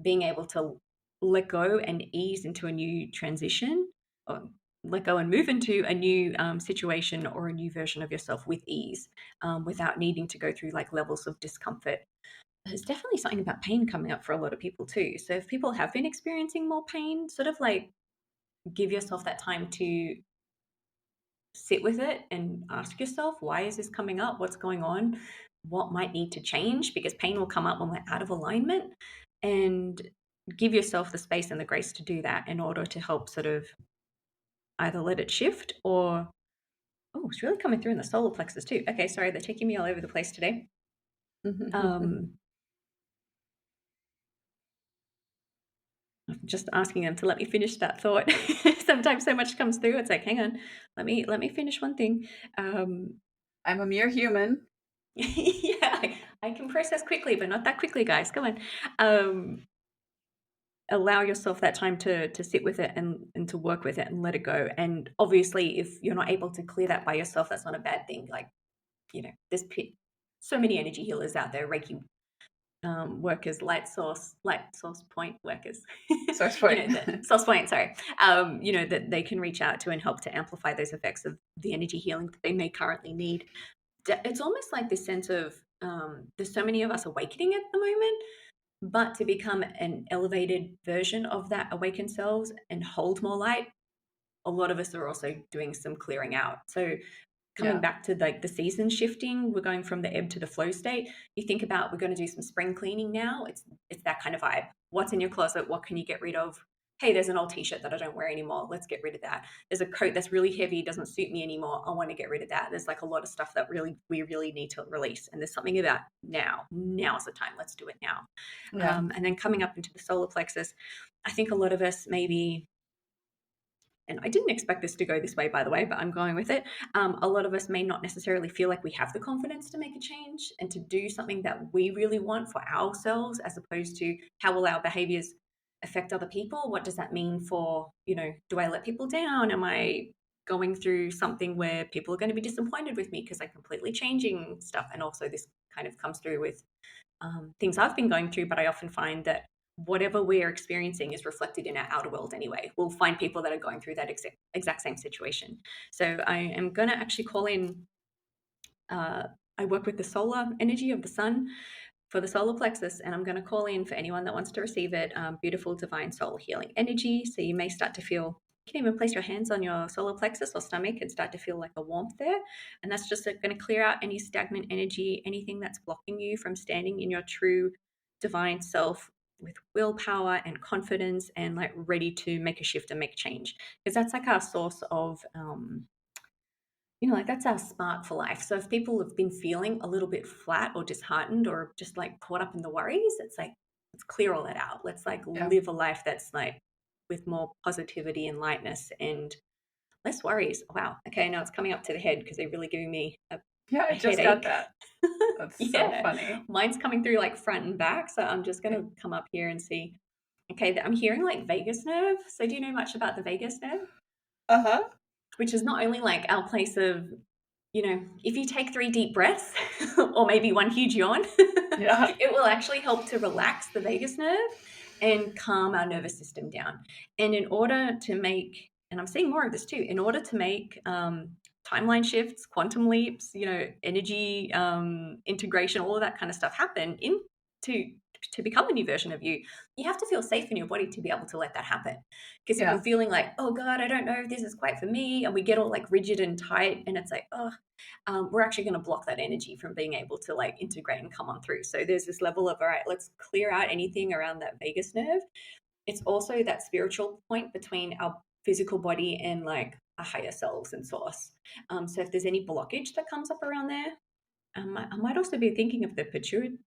being able to let go and ease into a new transition, or let go and move into a new situation or a new version of yourself with ease, without needing to go through like levels of discomfort. There's definitely something about pain coming up for a lot of people too. So if people have been experiencing more pain, sort of like give yourself that time to sit with it and ask yourself, why is this coming up? What's going on? What might need to change? Because pain will come up when we're out of alignment. And give yourself the space and the grace to do that in order to help sort of either let it shift or, oh, it's really coming through in the solar plexus too. Okay, sorry, they're taking me all over the place today. Um, just asking them to let me finish that thought. Sometimes so much comes through. It's like, hang on, let me finish one thing. I'm a mere human. Yeah, I can process quickly, but not that quickly, guys. Come on. Um, Allow yourself that time to sit with it and to work with it and let it go. And obviously, if you're not able to clear that by yourself, that's not a bad thing. Like, there's so many energy healers out there, Reiki workers, light source point workers, Source point. the source point, sorry, that they can reach out to and help to amplify those effects of the energy healing that they may currently need. It's almost like this sense of there's so many of us awakening at the moment, But to become an elevated version of that awakened selves and hold more light, a lot of us are also doing some clearing out. So coming Yeah. back to like the season shifting, we're going from the ebb to the flow state. You think about we're going to do some spring cleaning now. It's that kind of vibe. What's in your closet? What can you get rid of? Hey, there's an old t-shirt that I don't wear anymore. Let's get rid of that. There's a coat that's really heavy, doesn't suit me anymore. I want to get rid of that. There's like a lot of stuff that we really need to release. And there's something about now. Now's the time. Let's do it now. Yeah. And then coming up into the solar plexus, I think a lot of us maybe, and I didn't expect this to go this way, by the way, but I'm going with it. A lot of us may not necessarily feel like we have the confidence to make a change and to do something that we really want for ourselves, as opposed to how will our behaviors affect other people? What does that mean for, do I let people down? Am I going through something where people are going to be disappointed with me because I'm completely changing stuff? And also, this kind of comes through with things I've been going through, but I often find that whatever we're experiencing is reflected in our outer world anyway. We'll find people that are going through that exact same situation. So I am going to actually call in, uh, I work with the solar energy of the sun for the solar plexus, and I'm going to call in for anyone that wants to receive it, beautiful divine soul healing energy. So you may start to feel, you can even place your hands on your solar plexus or stomach and start to feel like a warmth there. And that's just going to clear out any stagnant energy, anything that's blocking you from standing in your true divine self with willpower and confidence and like ready to make a shift and make change. Because that's like our source of like that's our spark for life. So if people have been feeling a little bit flat or disheartened or just like caught up in the worries, it's like, let's clear all that out. Let's like Yeah. live a life that's like with more positivity and lightness and less worries. Wow. Okay. Now it's coming up to the head because they're really giving me Yeah, a I just got headache. that. That's so Yeah. funny. Mine's coming through like front and back. So I'm just going Okay. to come up here and see. Okay. I'm hearing like vagus nerve. So do you know much about the vagus nerve? Uh-huh. Which is not only like our place of, if you take 3 deep breaths or maybe one huge yawn, Yeah. it will actually help to relax the vagus nerve and calm our nervous system down. And in order to make, and I'm seeing more of this too, in order to make timeline shifts, quantum leaps, energy integration, all of that kind of stuff happen to become a new version of you, you have to feel safe in your body to be able to let that happen. Because if we're Yeah. feeling like, oh God, I don't know if this is quite for me, and we get all like rigid and tight, and it's like, oh, we're actually going to block that energy from being able to like integrate and come on through. So there's this level of, all right, let's clear out anything around that vagus nerve. It's also that spiritual point between our physical body and like a higher selves and source. So if there's any blockage that comes up around there, I might also be thinking of the pituitary.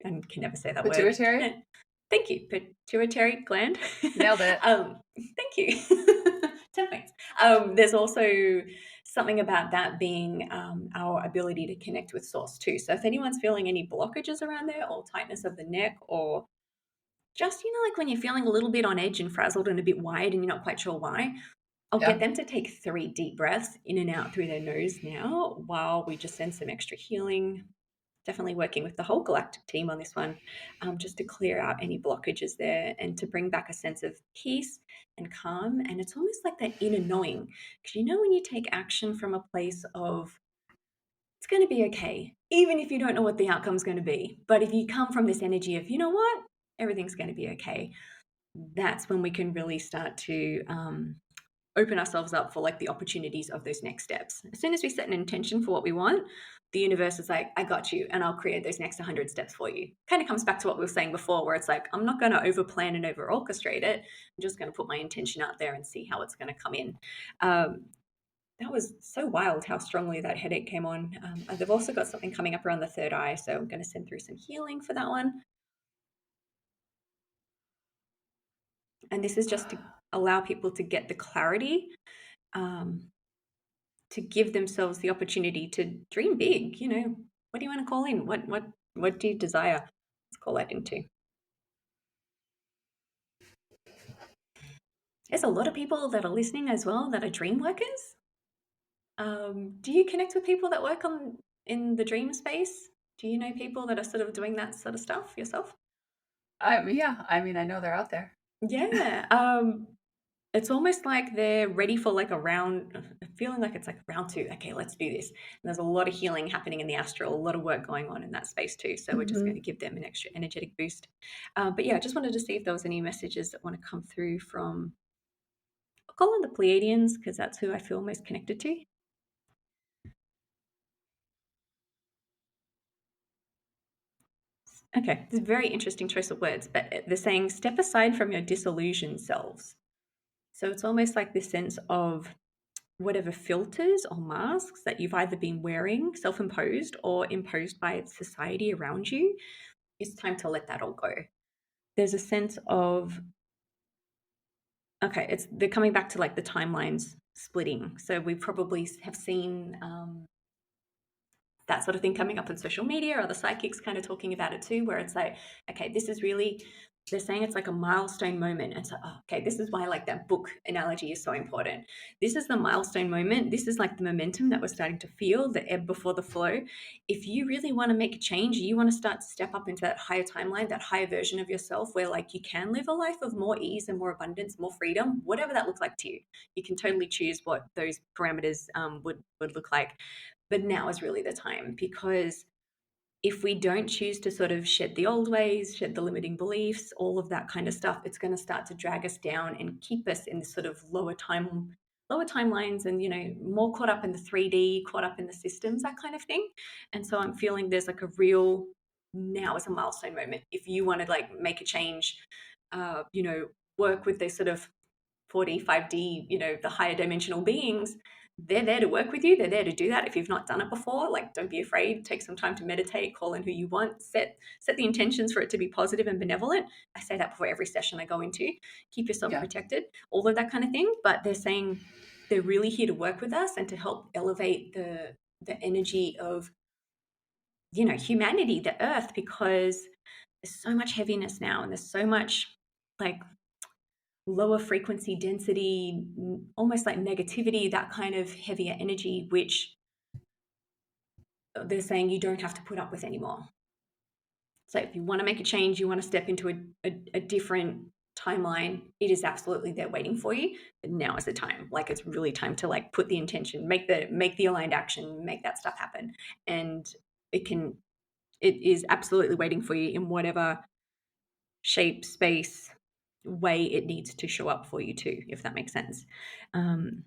I can never say that word. Pituitary? Thank you, pituitary gland. Nailed it. Thank you. 10 points. There's also something about that being our ability to connect with source too. So if anyone's feeling any blockages around there or tightness of the neck or just, like when you're feeling a little bit on edge and frazzled and a bit wide and you're not quite sure why, I'll get Yeah. them to take 3 deep breaths in and out through their nose now while we just send some extra healing. Definitely working with the whole galactic team on this one, just to clear out any blockages there and to bring back a sense of peace and calm. And it's almost like that inner knowing. Because when you take action from a place of, it's going to be okay, even if you don't know what the outcome's going to be. But if you come from this energy of, you know what, everything's going to be okay, that's when we can really start to open ourselves up for like the opportunities of those next steps. As soon as we set an intention for what we want, the universe is like, I got you, and I'll create those next 100 steps for you. Kind of comes back to what we were saying before, where it's like, I'm not going to over plan and over orchestrate it. I'm just going to put my intention out there and see how it's going to come in. That was so wild how strongly that headache came on. They've also got something coming up around the third eye, so I'm going to send through some healing for that one. And this is just to allow people to get the clarity, to give themselves the opportunity to dream big. What do you want to call in? What do you desire? Let's call that into. There's a lot of people that are listening as well that are dream workers. Do you connect with people that work in the dream space? Do you know people that are sort of doing that sort of stuff yourself? Yeah, I mean, I know they're out there. Yeah. it's almost like they're ready for like a round, feeling like it's like round two. Okay, let's do this. And there's a lot of healing happening in the astral, a lot of work going on in that space too. So we're just going to Mhm. give them an extra energetic boost. But yeah, I just wanted to see if there was any messages that want to come through from, I'll call on the Pleiadians because that's who I feel most connected to. Okay, it's a very interesting choice of words, but they're saying step aside from your disillusioned selves. So it's almost like this sense of whatever filters or masks that you've either been wearing, self imposed, or imposed by society around you, it's time to let that all go. There's a sense of, okay, they're coming back to like the timelines splitting. So we probably have seen that sort of thing coming up on social media, or the psychics kind of talking about it too, where it's like, okay, this is really, they're saying it's like a milestone moment. And so, oh, okay, this is why like that book analogy is so important. This is the milestone moment. This is like the momentum that we're starting to feel, the ebb before the flow. If you really want to make a change, you want to start to step up into that higher timeline, that higher version of yourself where like you can live a life of more ease and more abundance, more freedom, whatever that looks like to you. You can totally choose what those parameters would look like. But now is really the time, because if we don't choose to sort of shed the old ways, shed the limiting beliefs, all of that kind of stuff, it's going to start to drag us down and keep us in this sort of lower timelines, and more caught up in the 3D, caught up in the systems, that kind of thing. And so I'm feeling there's like a real, now is a milestone moment if you want to like make a change, work with this sort of 4D, 5D, the higher dimensional beings. They're there to work with you. They're there to do that. If you've not done it before, like, don't be afraid. Take some time to meditate, call in who you want, set the intentions for it to be positive and benevolent. I say that before every session I go into. Keep yourself Yeah, protected, all of that kind of thing. But they're saying they're really here to work with us and to help elevate the energy of, humanity, the earth, because there's so much heaviness now, and there's so much like lower frequency density, almost like negativity, that kind of heavier energy, which they're saying you don't have to put up with anymore. So if you want to make a change, you want to step into a different timeline, it is absolutely there waiting for you. But now is the time. Like, it's really time to like put the intention, make the aligned action, make that stuff happen. And it is absolutely waiting for you in whatever shape, space, way it needs to show up for you too, if that makes sense. Um,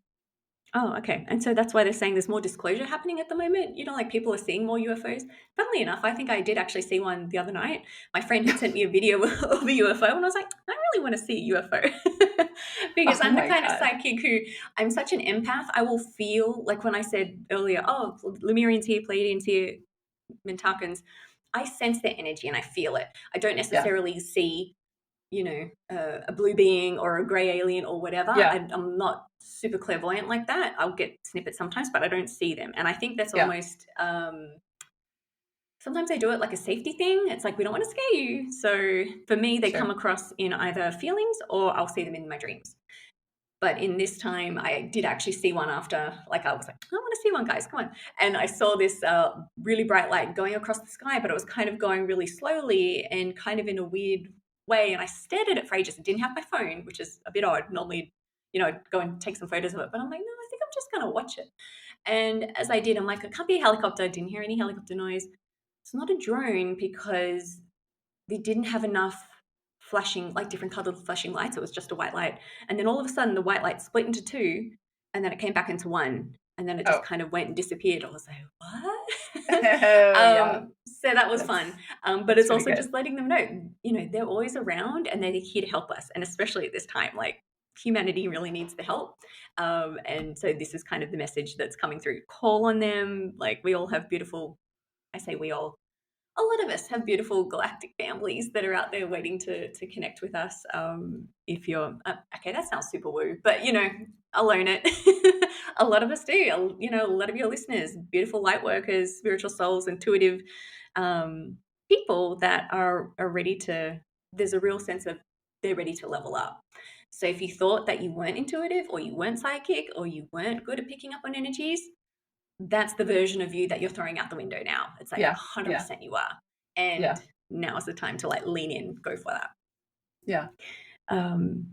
Oh, okay. And so that's why they're saying there's more disclosure happening at the moment. Like, people are seeing more UFOs. Funnily enough, I think I did actually see one the other night. My friend had sent me a video of a UFO, and I was like, I really want to see a UFO. Because oh I'm the my kind of god. psychic who, I'm such an empath. I will feel, like when I said earlier, oh, Lemurians here, Pleiadians here, Mintakans, I sense their energy and I feel it. I don't Yeah, necessarily see a blue being or a gray alien or whatever. yeah, I'm not super clairvoyant like that. I'll get snippets sometimes, but I don't see them. And I think that's yeah. almost, sometimes they do it like a safety thing. It's like, we don't want to scare you. So for me, they come Sure. across in either feelings, or I'll see them in my dreams. But in this time, I did actually see one after, like, I was like, I want to see one, guys, come on. And I saw this really bright light going across the sky, but it was kind of going really slowly and kind of in a weird way. And I stared at it for ages. I didn't have my phone, which is a bit odd. Normally, I'd go and take some photos of it. But I'm like, no, I think I'm just going to watch it. And as I did, I'm like, it can't be a helicopter. I didn't hear any helicopter noise. It's not a drone, because they didn't have enough flashing, like different colored flashing lights. It was just a white light. And then all of a sudden, the white light split into two, and then it came back into one. And then it just Oh. kind of went and disappeared. I was like, what? Oh yeah. So that was fun. That's But that's it's pretty also good. just letting them know, they're always around and they're here to help us. And especially at this time, like, humanity really needs the help. And so this is kind of the message that's coming through. Call on them. Like, we all have beautiful, I say we all, a lot of us have beautiful galactic families that are out there waiting to connect with us. If you're okay, that sounds super woo, but I'll own it. A lot of us do. A lot of your listeners, beautiful light workers, spiritual souls, intuitive people that are ready to. There's a real sense of they're ready to level up. So if you thought that you weren't intuitive, or you weren't psychic, or you weren't good at picking up on energies, that's the version of you that you're throwing out the window now. It's like Yeah, yeah, 100% you are. And yeah, now is the time to like lean in, go for that. yeah. Um,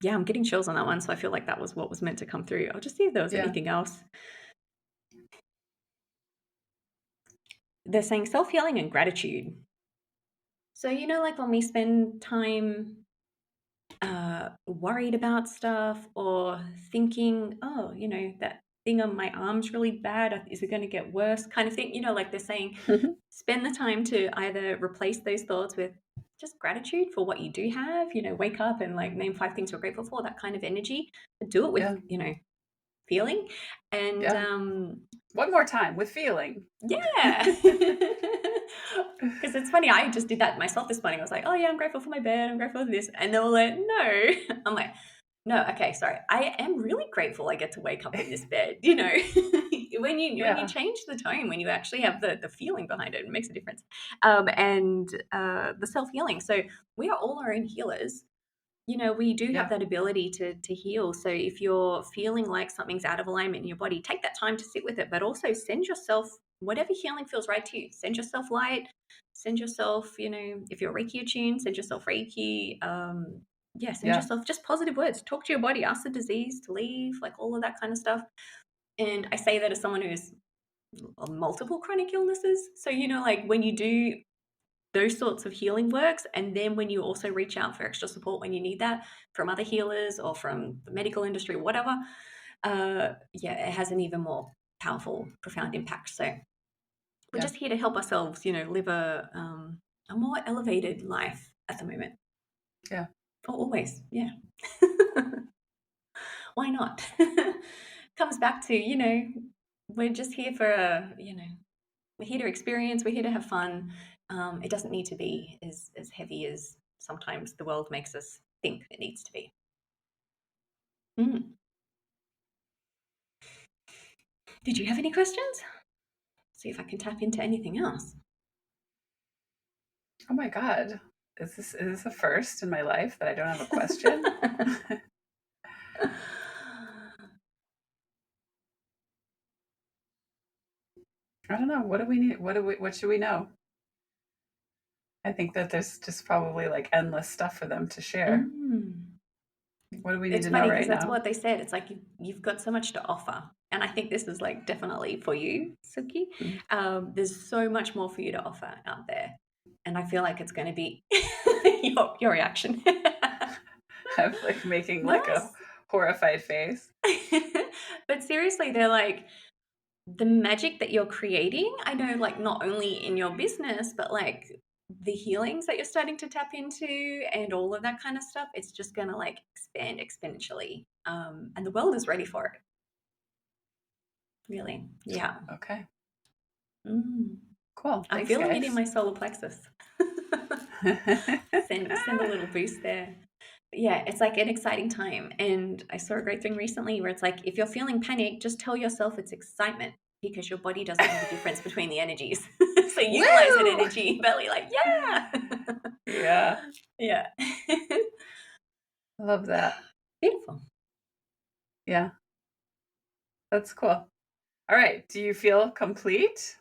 Yeah, I'm getting chills on that one, so I feel like that was what was meant to come through. I'll just see if there was Yeah. anything else. They're saying self-healing and gratitude. So, like when we spend time worried about stuff or thinking, oh, that thing on my arm's really bad. Is it going to get worse? Kind of thing. Like they're saying, spend the time to either replace those thoughts with just gratitude for what you do have, wake up and like name 5 things you're grateful for, that kind of energy. Do it with, Yeah. feeling. And Yeah. One more time with feeling. yeah. Because it's funny, I just did that myself this morning. I was like, oh yeah, I'm grateful for my bed, I'm grateful for this. And they were like, no. I'm like, no, okay, sorry. I am really grateful I get to wake up in this bed. When you Yeah. change the tone, when you actually have the feeling behind it, it makes a difference. And the self-healing. So we are all our own healers. We do have Yeah. that ability to heal. So if you're feeling like something's out of alignment in your body, take that time to sit with it, but also send yourself whatever healing feels right to you. Send yourself light, send yourself, if you're Reiki attuned, send yourself Reiki. Yeah, send Yeah. yourself just positive words. Talk to your body, ask the disease to leave, like all of that kind of stuff. And I say that as someone who's multiple chronic illnesses. So, like when you do those sorts of healing works. And then when you also reach out for extra support when you need that from other healers or from the medical industry or whatever, it has an even more powerful, profound impact. So we're Yeah. just here to help ourselves, live a more elevated life at the moment. Yeah. Oh, always, yeah. Why not? Comes back to, we're just here for we're here to experience, we're here to have fun. It doesn't need to be as heavy as sometimes the world makes us think it needs to be. Mm. Did you have any questions? See if I can tap into anything else. Oh my God. Is this a first in my life that I don't have a question? I don't know. What do we need? What should we know? I think that there's just probably like endless stuff for them to share. Mm. What do we need It's to know funny because right that's now? what they said. It's like you've got so much to offer. And I think this is like definitely for you, Suki. Mm. There's so much more for you to offer out there. And I feel like it's going to be your reaction. I'm like making like a Nice. horrified face. But seriously, they're like the magic that you're creating. I know, like, not only in your business, but like the healings that you're starting to tap into and all of that kind of stuff. It's just going to like expand exponentially. And the world is ready for it. Really. Yeah. Okay. Mm. Cool. I'm Thanks, feeling it in guys. my solar plexus. Send a little boost there. Yeah, it's like an exciting time. And I saw a great thing recently where it's like, if you're feeling panic, just tell yourself it's excitement because your body doesn't know the difference between the energies. So utilize that Woo! energy, belly like, yeah. Yeah. Yeah. Love that. Beautiful. Yeah. That's cool. All right. Do you feel complete?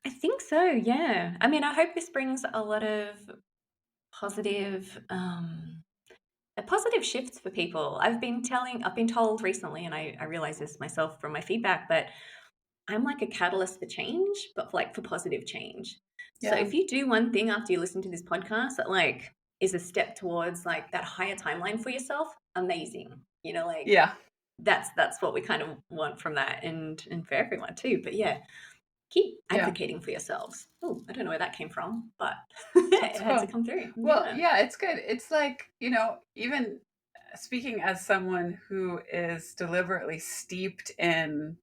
I think so, yeah. I mean, I hope this brings a lot of positive positive shifts for people. I've been told recently, and I realize this myself from my feedback, but I'm like a catalyst for change, but like for positive change. So Yeah. if you do one thing after you listen to this podcast that like is a step towards like that higher timeline for yourself, amazing. Like Yeah. that's what we kind of want from that and for everyone too. But yeah, keep Yeah. advocating for yourselves. Oh, I don't know where that came from, but it That's had to cool. come through. Well, Yeah. yeah, it's good. It's like, even speaking as someone who is deliberately steeped in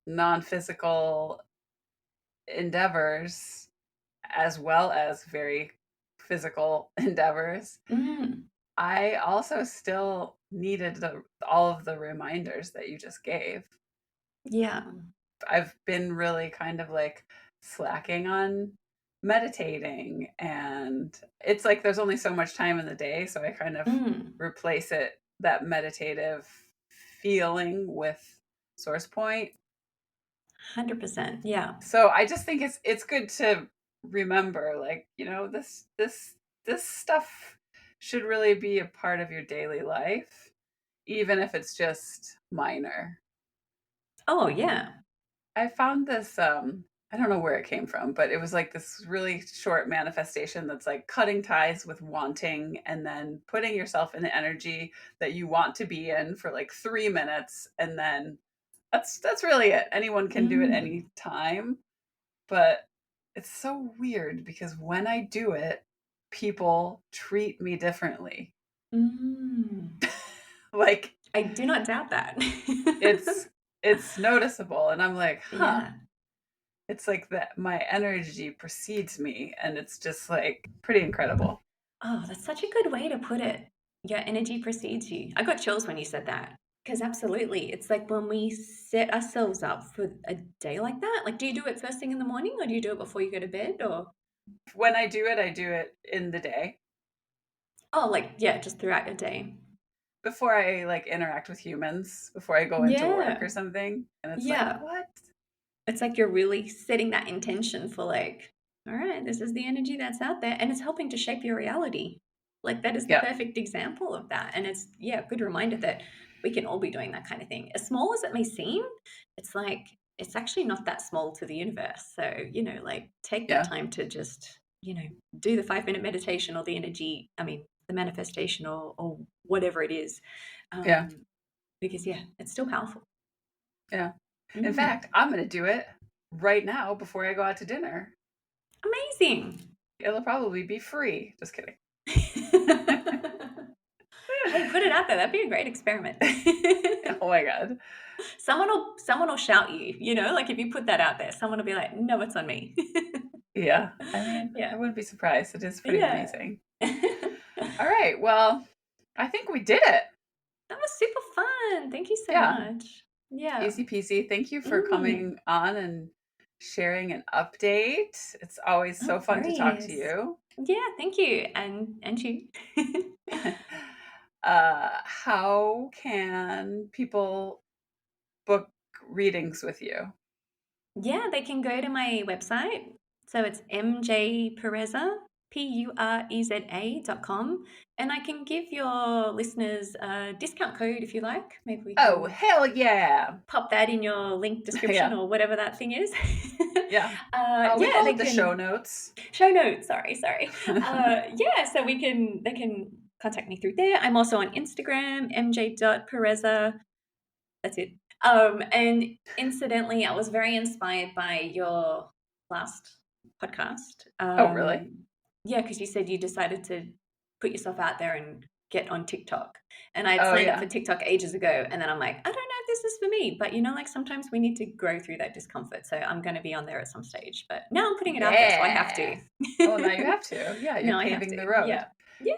non physical endeavors as well as very physical endeavors, Mm, I also still needed all of the reminders that you just gave. yeah. I've been really kind of like slacking on meditating, and it's like there's only so much time in the day, so I kind of Mm, replace that meditative feeling with source point. 100%. Yeah. So I just think it's good to remember, like, this stuff should really be a part of your daily life, even if it's just minor. Oh, yeah. I found this I don't know where it came from, but it was like this really short manifestation that's like cutting ties with wanting and then putting yourself in the energy that you want to be in for like 3 minutes, and then that's really it. Anyone can do it Mm. any time, but it's so weird because when I do it, people treat me differently. Mm. Like I do not doubt that. it's it's noticeable and I'm like, "Huh." Yeah. It's like that my energy precedes me and it's just like pretty incredible. Oh, that's such a good way to put it. Your energy precedes you. I got chills when you said that. Because absolutely, it's like when we set ourselves up for a day like that. Like, do you do it first thing in the morning or do you do it before you go to bed? Or, When I do it in the day oh, like, yeah, just throughout your day. before I like interact with humans, before I go into work Yeah. or something. And it's like, Yeah. what? It's like you're really setting that intention for, like, all right, this is the energy that's out there. And it's helping to shape your reality. Like, that is the Yeah. perfect example of that. And it's, yeah, a good reminder that we can all be doing that kind of thing. As small as it may seem, it's like, it's actually not that small to the universe. So, like, take that Yeah. time to just, do the 5 minute meditation or the energy, I mean, the manifestation or whatever it is. Yeah. Um, because, yeah, it's still powerful. Yeah. In fact, Mm. I'm going to do it right now before I go out to dinner. Amazing. It'll probably be free. Just kidding. Hey, put it out there. That'd be a great experiment. Oh my god. Someone will shout you, like if you put that out there, someone will be like, "No, it's on me." Yeah. I mean, I Yeah. wouldn't be surprised. It is pretty Yeah. amazing. That All right. Well, I think we did it. was super fun. Thank you so Yeah. much. Yeah. Easy peasy. Thank you for Mm. coming on and sharing an update. It's always so No fun to talk to worries. you. Yeah, thank you. And you. How can people book readings with you? Yeah, they can go to my website. So it's MJ Pureza, PUREZA.com. And I can give your listeners a discount code if you like. Maybe we Oh, can hell yeah. pop that in your link description Yeah. or whatever that thing is. Yeah. We Yeah, call they it the show can notes. show notes. Sorry. Yeah, so they can contact me through there. I'm also on Instagram, mj.pereza. That's it. And incidentally, I was very inspired by your last podcast. Oh, really? Yeah, because you said you decided to put yourself out there and get on TikTok. And I had Oh, signed up for yeah. TikTok ages ago. And then I'm like, I don't know if this is for me. But like sometimes we need to grow through that discomfort. So I'm going to be on there at some stage. But now I'm putting it out there. So I have Yeah. to. Oh, now you have to. Yeah, you're No, I have paving to. the road. Yeah.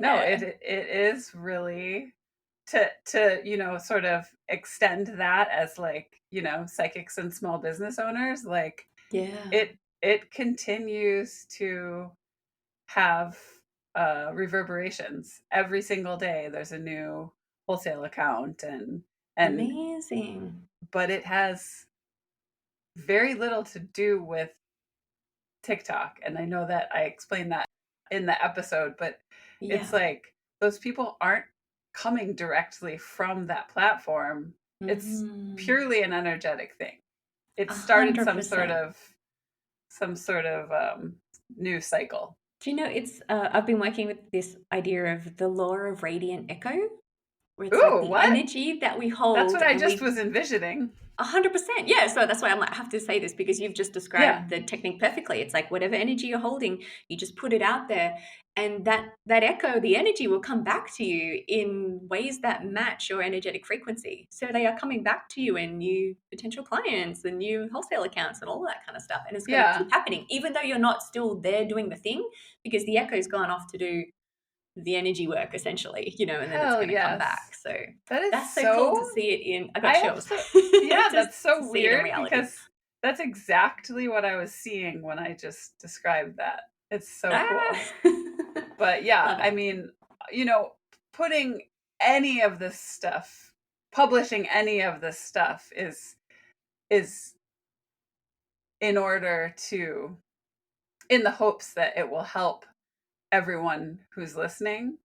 No, Yeah. it is really to sort of extend that as like, psychics and small business owners, like Yeah. it continues to have reverberations every single day. There's a new wholesale account and Amazing. but it has very little to do with TikTok. And I know that I explained that in the episode, but it's Yeah. like those people aren't coming directly from that platform. It's Mm. purely an energetic thing. It started 100%. some sort of new cycle. Do you know it's I've been working with this idea of the law of radiant echo, where it's like Ooh, the what? energy that we That's hold what I and just we was envisioning. 100%. Yeah. So that's why I'm like, I have to say this because you've just Yeah. described the technique perfectly. It's like whatever energy you're holding, you just put it out there. And that echo, the energy will come back to you in ways that match your energetic frequency. So they are coming back to you in new potential clients and new wholesale accounts and all that kind of stuff. And it's going to Yeah. keep happening, even though you're not still there doing the thing, because the echo's gone off to do the energy work essentially, and then it's Hell going to come yes. back. So That is that's so cool to so see it in. I got I chills absolutely, yeah, just that's to so see it in weird reality. because that's exactly what I was seeing when I just described that. It's so cool. Ah! But yeah, Love I it. mean, you know, putting any of this stuff, publishing any of this stuff is in order to in the hopes that it will help everyone who's listening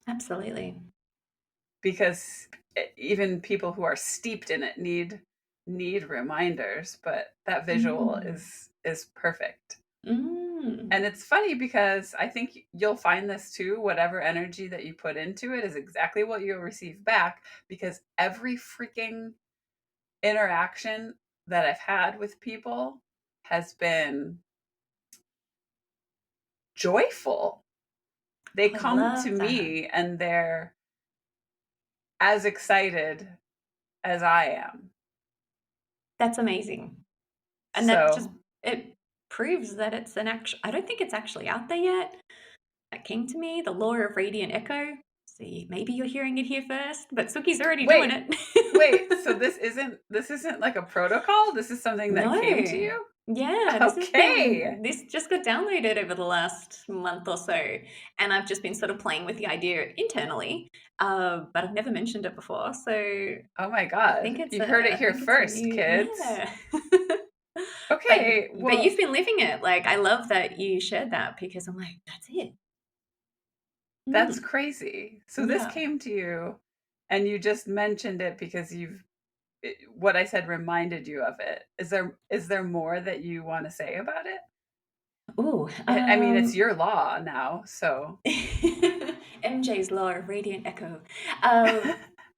Absolutely. because even people who are steeped in it need reminders, but that visual Mm. is perfect. Mm. And it's funny because I think you'll find this too. Whatever energy that you put into it is exactly what you'll receive back, because every freaking interaction that I've had with people has been joyful. They Oh, I come to love that. me and they're as excited as I am. That's amazing. And that just, So, it proves that it's an actual, I don't think it's actually out there yet. That came to me, the law of radiant echo. See, maybe you're hearing it here first, but Suki's already doing wait, wait. it. So this isn't like a protocol? This is something that came to No. you? Yeah, Okay. this just got downloaded over the last month or so, and I've just been sort of playing with the idea internally, but I've never mentioned it before, so Oh my god. You heard it I here think it's a first, new, kids. yeah. But Okay, but well, you've been living it. Like, I love that you shared that because I'm like, that's it. that's Mm, crazy. So this yeah. came to you and you just mentioned it because what I said reminded you of it. Is there more that you want to say about it? Oh, I mean, it's your law now, so. MJ's law of radiant echo. Um,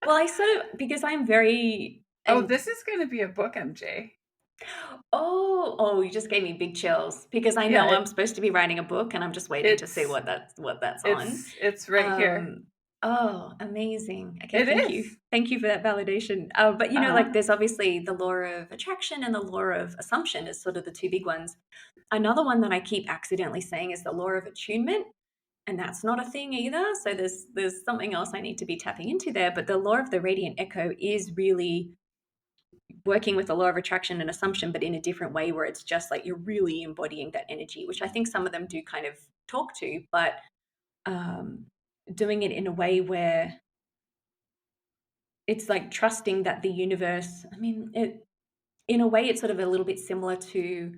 well, I sort of, because I'm very, Oh, and this is going to be a book, MJ. oh, you just gave me big chills because I Yeah, know I'm supposed to be writing a book and I'm just waiting to see it's what that's on. it's right here. Um, oh, amazing. Okay, It thank is. you. Thank you for that validation. But Uh-huh. like there's obviously the law of attraction and the law of assumption is sort of the two big ones. Another one that I keep accidentally saying is the law of attunement, and that's not a thing either. So there's something else I need to be tapping into there. But the law of the radiant echo is really working with the law of attraction and assumption, but in a different way where it's just like you're really embodying that energy, which I think some of them do kind of talk to, but um, doing it in a way where it's like trusting that the universe, I mean, in a way, it's sort of a little bit similar to,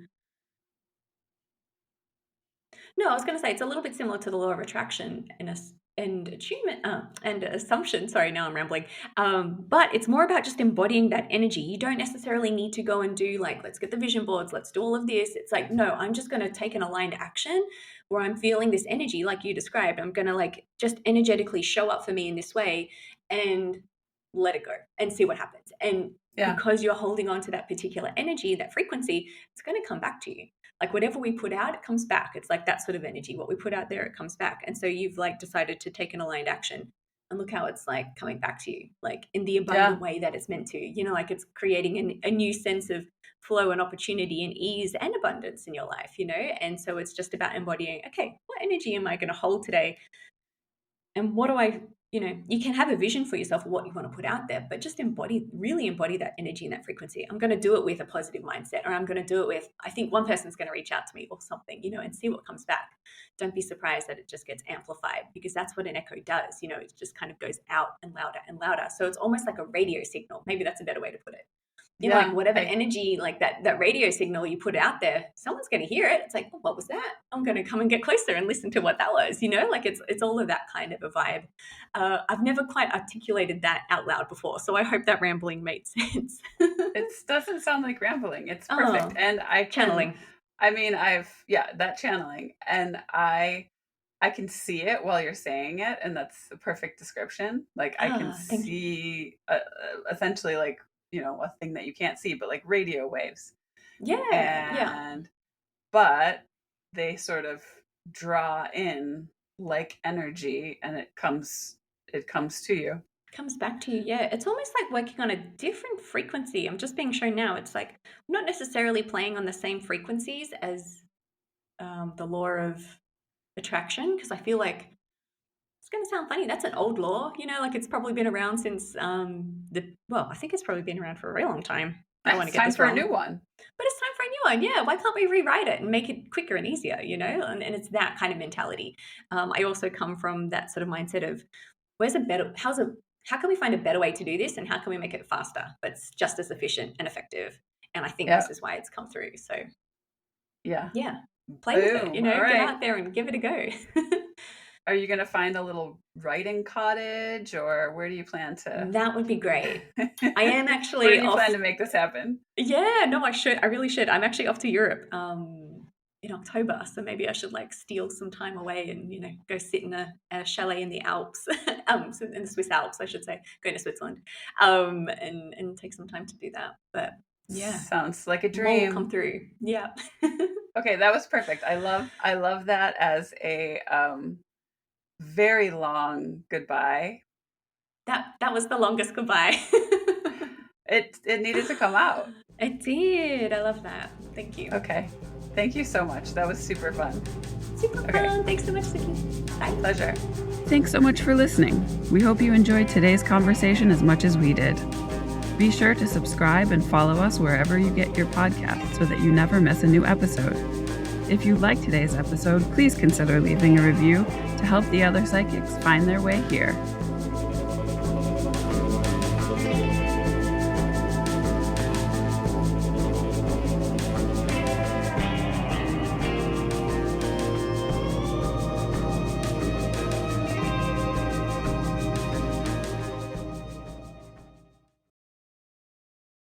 no, I was going to say it's a little bit similar to the law of attraction and attunement and assumption. Sorry, now I'm rambling. But it's more about just embodying that energy. You don't necessarily need to go and do like, let's get the vision boards, let's do all of this. It's like, no, I'm just going to take an aligned action where I'm feeling this energy, like you described. I'm going to like just energetically show up for me in this way and let it go and see what happens. And Yeah. because you're holding on to that particular energy, that frequency, it's going to come back to you. Like whatever we put out, it comes back. It's like that sort of energy. What we put out there, it comes back. And so you've like decided to take an aligned action, and look how it's like coming back to you, like in the Yeah. abundant way that it's meant to. Like it's creating a new sense of flow and opportunity and ease and abundance in your life. And so it's just about embodying, okay, what energy am I going to hold today, and what do I, you can have a vision for yourself of what you want to put out there, but just really embody that energy and that frequency. I'm going to do it with a positive mindset, or I'm going to do it with, I think one person's going to reach out to me or something, and see what comes back. Don't be surprised that it just gets amplified, because that's what an echo does. It just kind of goes out and louder and louder. So it's almost like a radio signal. Maybe that's a better way to put it. Like Yeah. whatever I energy, like that radio signal you put out there, someone's going to hear it. It's like, oh, what was that? I'm going to come and get closer and listen to what that was. Like it's all of that kind of a vibe. I've never quite articulated that out loud before, so I hope that rambling made sense. It doesn't sound like rambling. It's perfect. Oh, And channeling. I mean, yeah, that channeling. And I can see it while you're saying it. And that's the perfect description. Like I can Ah, thank you. see essentially like, a thing that you can't see, but like radio waves. Yeah, yeah. And, but they sort of draw in like energy and it comes to you. Comes back to you. Yeah, it's almost like working on a different frequency. I'm just being shown now. It's like I'm not necessarily playing on the same frequencies as the law of attraction, because I feel like it's going to sound funny. That's an old law, like it's probably been around since I think it's probably been around for a very long time. I don't want It's to get time this for a wrong, new one. but it's time for a new one. Yeah, why can't we rewrite it and make it quicker and easier? And it's that kind of mentality. I also come from that sort of mindset of how can we find a better way to do this, and how can we make it faster, but it's just as efficient and effective. And I think Yeah. this is why it's come through. So Yeah. yeah, play with it. Boom. All Get right. out there and give it a go. Are you going to find a little writing cottage, or where do you plan to? That would be great. I am Where actually do you off. plan to make this happen? Yeah, no, I should. I really should. I'm actually off to Europe in October, so maybe I should like steal some time away and go sit in a chalet in the Alps, in the Swiss Alps, I should say, going to Switzerland, and take some time to do that. But yeah, Sounds like a more will come dream. through. Yeah. Okay, that was perfect. I love that as a very long goodbye. That was the longest goodbye. It needed to come out. It did. I love that. Thank you. Okay. Thank you so much. That was super fun. Super Okay. fun. Thanks so much, Suki. Bye. Pleasure. Thanks so much for listening. We hope you enjoyed today's conversation as much as we did. Be sure to subscribe and follow us wherever you get your podcasts so that you never miss a new episode. If you liked today's episode, please consider leaving a review to help the other psychics find their way here.